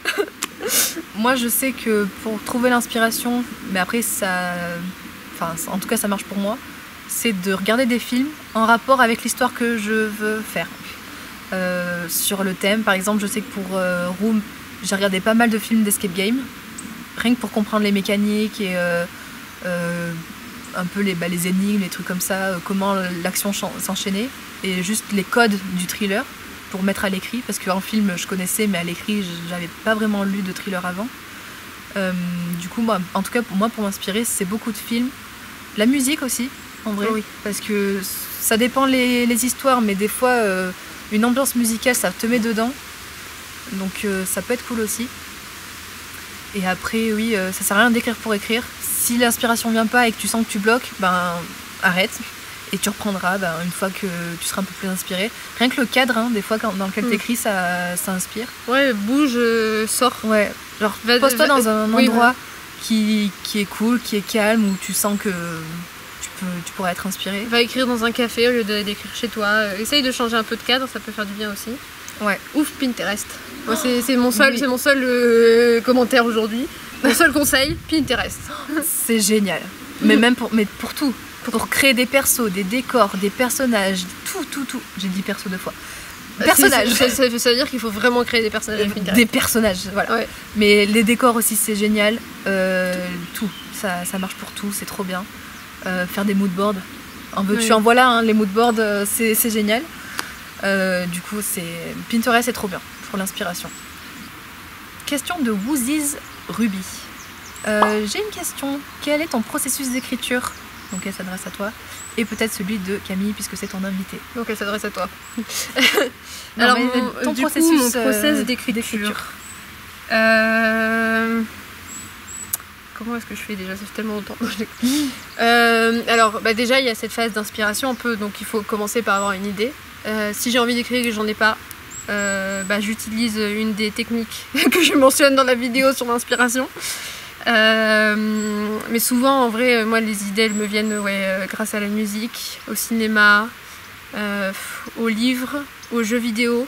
Moi, je sais que pour trouver l'inspiration, mais après, en tout cas, ça marche pour moi, c'est de regarder des films en rapport avec l'histoire que je veux faire. Sur le thème, par exemple, je sais que pour Room, j'ai regardé pas mal de films d'escape game, rien que pour comprendre les mécaniques et un peu les énigmes, les trucs comme ça, comment l'action s'enchaînait, et juste les codes du thriller pour mettre à l'écrit, parce qu'en film je connaissais, mais à l'écrit j'avais pas vraiment lu de thriller avant. Du coup, moi, en tout cas pour moi, pour m'inspirer, c'est beaucoup de films, la musique aussi, en vrai, oui. Parce que ça dépend les histoires, mais des fois une ambiance musicale ça te met dedans, donc ça peut être cool aussi. Et après, oui, ça sert à rien d'écrire pour écrire. Si l'inspiration vient pas et que tu sens que tu bloques, arrête. Et tu reprendras une fois que tu seras un peu plus inspiré. Rien que le cadre, des fois, dans lequel tu écris, ça inspire. Ouais, bouge, sors. Ouais, genre pose-toi dans un endroit qui est cool, qui est calme, où tu sens que tu pourrais être inspiré. Va écrire dans un café au lieu d'écrire chez toi. Essaye de changer un peu de cadre, ça peut faire du bien aussi. Ouais. Ouf, Pinterest. Moi, c'est mon seul commentaire aujourd'hui. Mon seul conseil, Pinterest. C'est génial. Mais même pour tout. Pour créer des persos, des décors, des personnages, tout. J'ai dit perso 2 fois. Personnages. Ça veut dire qu'il faut vraiment créer des personnages avec Pinterest. Des personnages, voilà. Ouais. Mais les décors aussi, c'est génial. Tout. Ça marche pour tout, c'est trop bien. Faire des moodboards. Tu en vois là, les moodboards, c'est génial. Du coup, Pinterest, c'est trop bien pour l'inspiration. Question de Woozies Ruby. J'ai une question. Quel est ton processus d'écriture? Donc elle s'adresse à toi. Et peut-être celui de Camille, puisque c'est ton invité. Donc elle s'adresse à toi. Non, alors, mon process d'écriture. Comment est-ce que je fais déjà? Ça fait tellement longtemps. Alors déjà, il y a cette phase d'inspiration un peu. Donc il faut commencer par avoir une idée. Si j'ai envie d'écrire et que j'en ai pas, j'utilise une des techniques que je mentionne dans la vidéo sur l'inspiration. Mais souvent, en vrai, moi, les idées, elles me viennent grâce à la musique, au cinéma, aux livres, aux jeux vidéo.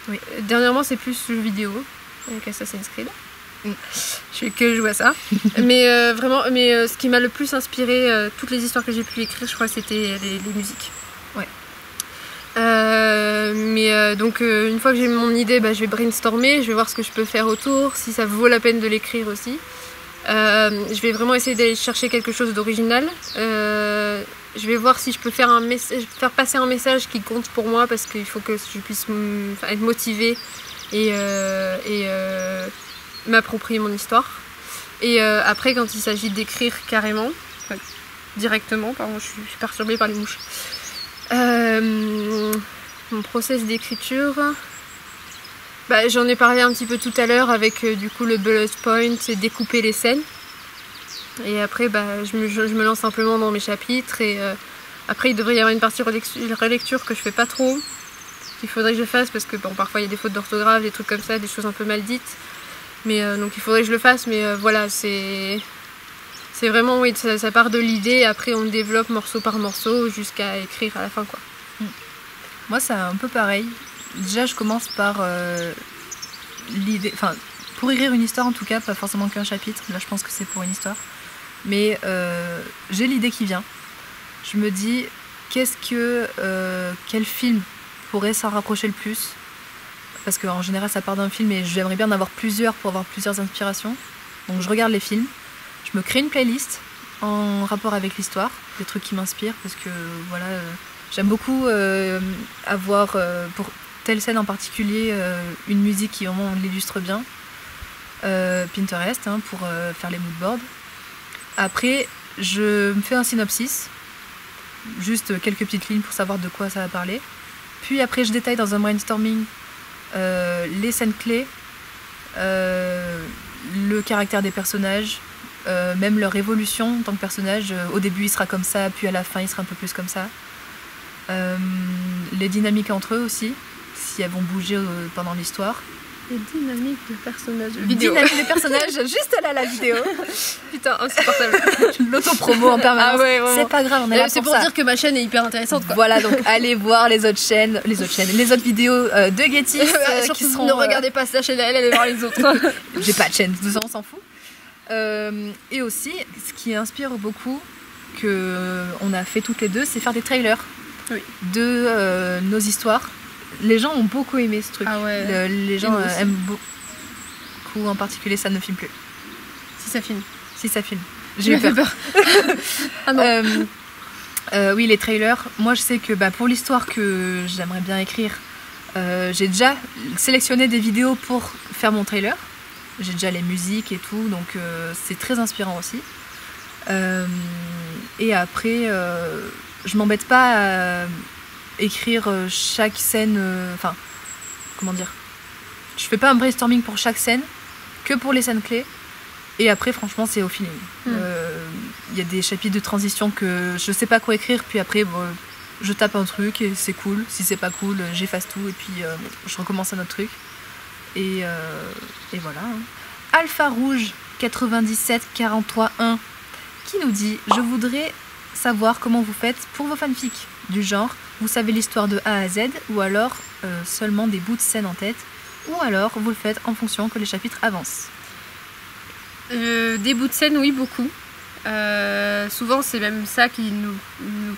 Oui. Dernièrement, c'est plus jeux vidéo, avec Assassin's Creed. Je fais que jouer à ça. Mais ce qui m'a le plus inspiré, toutes les histoires que j'ai pu écrire, je crois, c'était les musiques. Ouais. Donc une fois que j'ai mon idée, je vais brainstormer, je vais voir ce que je peux faire autour, si ça vaut la peine de l'écrire aussi. Je vais vraiment essayer d'aller chercher quelque chose d'original. Je vais voir si je peux faire passer un message qui compte pour moi, parce qu'il faut que je puisse être motivée et m'approprier mon histoire. Et après, quand il s'agit d'écrire carrément, directement, pardon, je suis perturbée par les mouches. Mon process d'écriture, j'en ai parlé un petit peu tout à l'heure avec du coup le bullet point, c'est découper les scènes. Et après je me lance simplement dans mes chapitres, et après il devrait y avoir une partie relecture que je fais pas trop, qu'il faudrait que je fasse, parce que parfois il y a des fautes d'orthographe, des trucs comme ça, des choses un peu mal dites, mais donc il faudrait que je le fasse, mais voilà, c'est vraiment, oui, ça part de l'idée, et après on développe morceau par morceau jusqu'à écrire à la fin, quoi. Moi, c'est un peu pareil. Déjà, je commence par l'idée. Enfin, pour écrire une histoire, en tout cas, pas forcément qu'un chapitre. Là, je pense que c'est pour une histoire. Mais j'ai l'idée qui vient. Je me dis, quel film pourrait s'en rapprocher le plus? parce qu'en général ça part d'un film et j'aimerais bien en avoir plusieurs pour avoir plusieurs inspirations. Donc je regarde les films, je me crée une playlist en rapport avec l'histoire, des trucs qui m'inspirent, parce que voilà, j'aime beaucoup avoir pour telle scène en particulier une musique qui vraiment l'illustre bien. Pinterest pour faire les moodboards. Après, je me fais un synopsis, juste quelques petites lignes pour savoir de quoi ça va parler. Puis après, je détaille dans un brainstorming les scènes clés, le caractère des personnages, même leur évolution en tant que personnage. Au début, il sera comme ça, puis à la fin, il sera un peu plus comme ça. Les dynamiques entre eux aussi, si elles vont bouger pendant l'histoire. Les dynamiques de personnages. Dynamique des personnages, juste là, la vidéo. Putain, insupportable. L'auto-promo en permanence. Ah ouais, c'est pas grave, on est là c'est pour pour ça. dire que ma chaîne est hyper intéressante, quoi. Voilà, donc allez voir les autres chaînes, les autres vidéos de Getty. Surtout, qui seront, ne regardez pas sa chaîne à elle, allez voir les autres. J'ai pas de chaîne, tout ça on s'en fout. Et aussi, ce qui inspire beaucoup, qu'on a fait toutes les deux, c'est faire des trailers de nos histoires. Les gens ont beaucoup aimé ce truc. Ah ouais. Les gens aiment beaucoup, en particulier ça ne filme plus. Si ça filme. Si ça filme. J'ai eu peur. Ah non. Oui, les trailers. Moi, je sais que pour l'histoire que j'aimerais bien écrire, j'ai déjà sélectionné des vidéos pour faire mon trailer. J'ai déjà les musiques et tout, donc c'est très inspirant aussi. Et après, je m'embête pas à écrire chaque scène. Enfin, comment dire ? Je fais pas un brainstorming pour chaque scène, que pour les scènes clés. Et après, franchement, c'est au feeling. Y a des chapitres de transition que je sais pas quoi écrire, puis après, je tape un truc et c'est cool. Si c'est pas cool, j'efface tout et puis je recommence un autre truc. Et voilà. Alpha Rouge 97 43 1 qui nous dit: je voudrais savoir comment vous faites pour vos fanfics. Du genre, vous savez l'histoire de A à Z, ou alors seulement des bouts de scène en tête, ou alors vous le faites en fonction que les chapitres avancent. Des bouts de scène, oui, beaucoup. Souvent, c'est même ça qui nous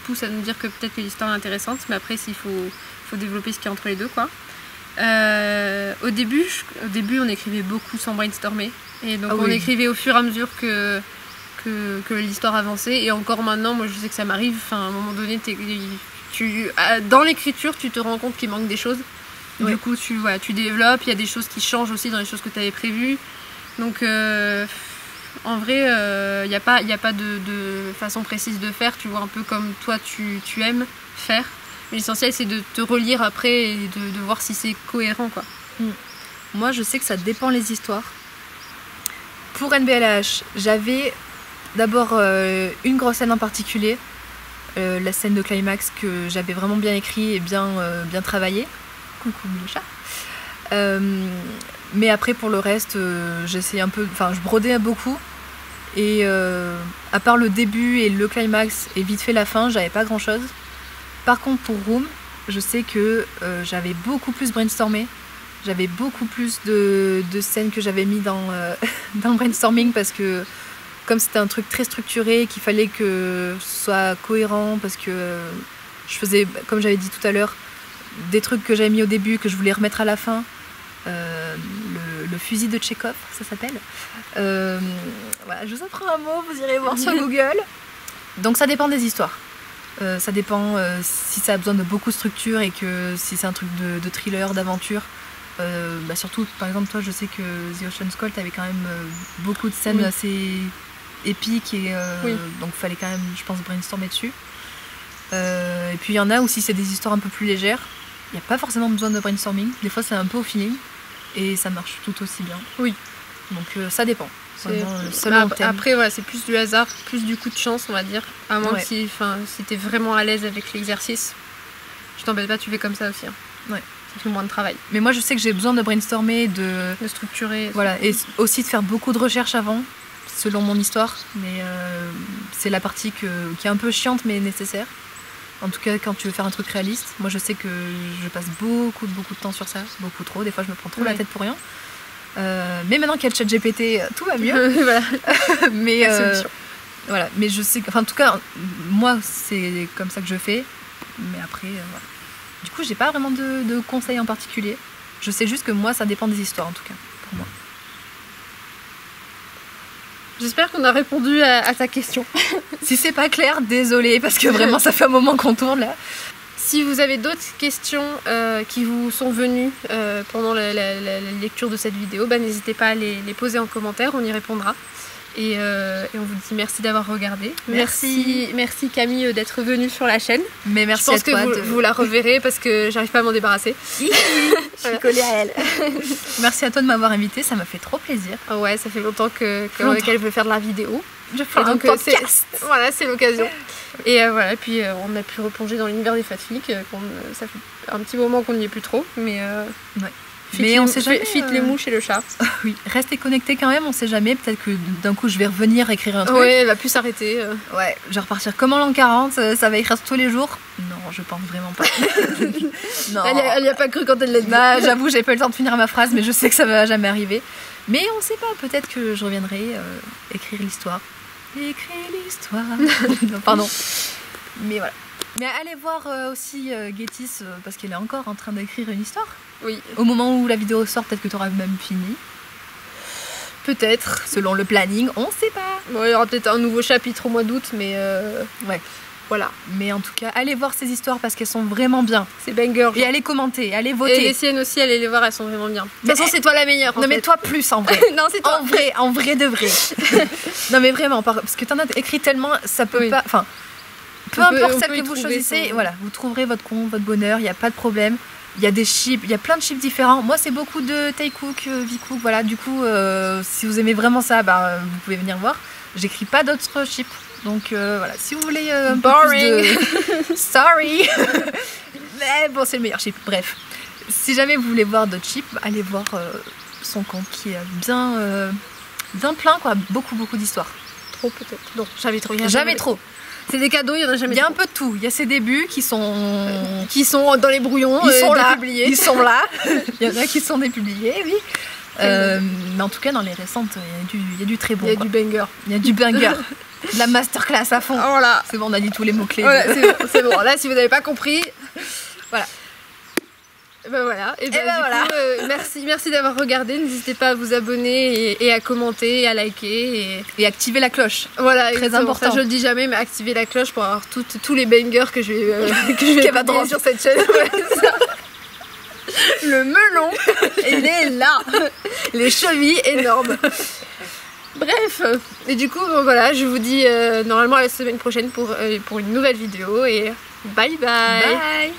pousse à nous dire que peut-être que l'histoire est intéressante, mais après, il faut développer ce qu'il y a entre les deux, quoi. Au début, on écrivait beaucoup sans brainstormer. Et donc, on écrivait au fur et à mesure que l'histoire avançait. Et encore maintenant, moi, je sais que ça m'arrive. Enfin, à un moment donné, dans l'écriture, tu te rends compte qu'il manque des choses. Du coup, tu développes. Il y a des choses qui changent aussi dans les choses que tu avais prévues. Donc, en vrai, il n'y a pas de façon précise de faire. Tu vois, un peu comme toi, tu aimes faire. Mais l'essentiel, c'est de te relire après et de voir si c'est cohérent, quoi. Moi, je sais que ça dépend les histoires. Pour NBLH, j'avais d'abord une grosse scène en particulier, la scène de climax que j'avais vraiment bien écrit et bien travaillé. Coucou Micha. Mais après, pour le reste, j'essayais un peu, enfin, je brodais beaucoup. Et à part le début et le climax et vite fait la fin, j'avais pas grand chose. Par contre, pour Room, je sais que j'avais beaucoup plus brainstormé. J'avais beaucoup plus de scènes que j'avais mis dans le brainstorming, parce que comme c'était un truc très structuré, qu'il fallait que ce soit cohérent, parce que je faisais, comme j'avais dit tout à l'heure, des trucs que j'avais mis au début, que je voulais remettre à la fin. Le fusil de Tchekhov, ça s'appelle. Voilà, je vous apprends un mot, vous irez voir sur Google. Donc ça dépend des histoires. Ça dépend si ça a besoin de beaucoup de structure et que si c'est un truc de thriller, d'aventure. Surtout, par exemple, toi, je sais que The Ocean's Call, t'avais quand même beaucoup de scènes assez épiques et donc il fallait quand même, je pense, brainstormer dessus. Et puis il y en a où si c'est des histoires un peu plus légères, il n'y a pas forcément besoin de brainstorming. Des fois, c'est un peu au feeling et ça marche tout aussi bien. Oui. Donc ça dépend. Après, voilà, c'est plus du hasard, plus du coup de chance, on va dire. À moins que si t'es vraiment à l'aise avec l'exercice, je t'embête pas, tu fais comme ça aussi. Ouais. C'est tout moins de travail. Mais moi, je sais que j'ai besoin de brainstormer, de structurer. Voilà, et aussi de faire beaucoup de recherches avant, selon mon histoire. Mais c'est la partie qui est un peu chiante, mais nécessaire. En tout cas, quand tu veux faire un truc réaliste. Moi, je sais que je passe beaucoup de temps sur ça. Beaucoup trop. Des fois, je me prends trop la tête pour rien. Mais maintenant qu'il y a le chat GPT, tout va mieux. Voilà. Mais voilà. Mais je sais que, enfin, en tout cas, moi, c'est comme ça que je fais. Mais après, voilà. Du coup, j'ai pas vraiment de conseils en particulier. Je sais juste que moi, ça dépend des histoires en tout cas, pour moi. J'espère qu'on a répondu à ta question. Si c'est pas clair, désolé, parce que vraiment ça fait un moment qu'on tourne là. Si vous avez d'autres questions qui vous sont venues pendant la lecture de cette vidéo, n'hésitez pas à les poser en commentaire, on y répondra. Et on vous dit merci d'avoir regardé. Merci Camille d'être venue sur la chaîne. Mais merci à toi. Je pense que vous la reverrez parce que j'arrive pas à m'en débarrasser. Je suis collée à elle. Merci à toi de m'avoir invitée, ça m'a fait trop plaisir. Ouais, ça fait longtemps qu'elle veut faire de la vidéo. Je ferai un podcast. Voilà, c'est l'occasion. Et voilà, puis on a pu replonger dans l'univers des fatfics. Ça fait un petit moment qu'on n'y est plus trop, mais ouais. Mais on sait jamais. Fit les mouches et le chat. Oui, restez connectés quand même, on sait jamais. Peut-être que d'un coup je vais revenir écrire un truc. Ouais, elle va plus s'arrêter. Ouais, je vais repartir comme en l'an 40, ça va écrire tous les jours. Non, je pense vraiment pas. Non. Elle y a pas cru quand elle l'a dit. Bah, j'avoue, j'ai pas eu le temps de finir ma phrase, mais je sais que ça va jamais arriver. Mais on sait pas, peut-être que je reviendrai écrire l'histoire. Écrire l'histoire. Non, pardon. Mais voilà. Mais allez voir aussi Getis parce qu'elle est encore en train d'écrire une histoire. Oui. Au moment où la vidéo sort, peut-être que tu auras même fini. Peut-être. Selon le planning, on sait pas. Bon, il y aura peut-être un nouveau chapitre au mois d'août, mais ouais. Voilà. Mais en tout cas, allez voir ces histoires parce qu'elles sont vraiment bien. C'est banger. Et allez commenter, allez voter. Et les siennes aussi, allez les voir, elles sont vraiment bien. De toute façon, c'est toi la meilleure. Non, mais toi plus en vrai. Non, c'est toi. En vrai de vrai. Non, mais vraiment, parce que t'en as écrit tellement, ça peut pas. Enfin, peu importe celle que vous choisissez, voilà, vous trouverez votre compte, votre bonheur, il n'y a pas de problème. Il y a des chips, il y a plein de chips différents. Moi, c'est beaucoup de Taekook, Vcook, voilà. Du coup, si vous aimez vraiment ça, vous pouvez venir voir. J'écris pas d'autres chips. Donc voilà, si vous voulez un peu plus de... Sorry. Mais bon, c'est le meilleur chip. Bref, si jamais vous voulez voir d'autres chips, allez voir son compte qui est bien plein, quoi. Beaucoup d'histoires. Trop peut-être. Non, jamais trop. Jamais trop. C'est des cadeaux, il y en a jamais. Il y a un peu de tout. Il y a ses débuts qui sont dans les brouillons, ils sont là. dépubliés. Ils sont là. Il y en a qui sont dépubliés, oui. Mais en tout cas, dans les récentes, il y a du très bon. Il y a du banger. Il y a du banger. De la masterclass à fond. Voilà. C'est bon, on a dit tous les mots-clés. Voilà, c'est bon. Là, si vous n'avez pas compris, voilà. Ben voilà. Et ben voilà. Coup, merci d'avoir regardé. N'hésitez pas à vous abonner et à commenter, à liker et activer la cloche. Voilà, très important. Ça, je le dis jamais, mais activez la cloche pour avoir tous les bangers que je vais mettre sur cette chaîne. Le melon, il est là. Les chevilles énormes. Bref, et du coup, voilà, je vous dis normalement à la semaine prochaine pour une nouvelle vidéo et bye bye. Bye.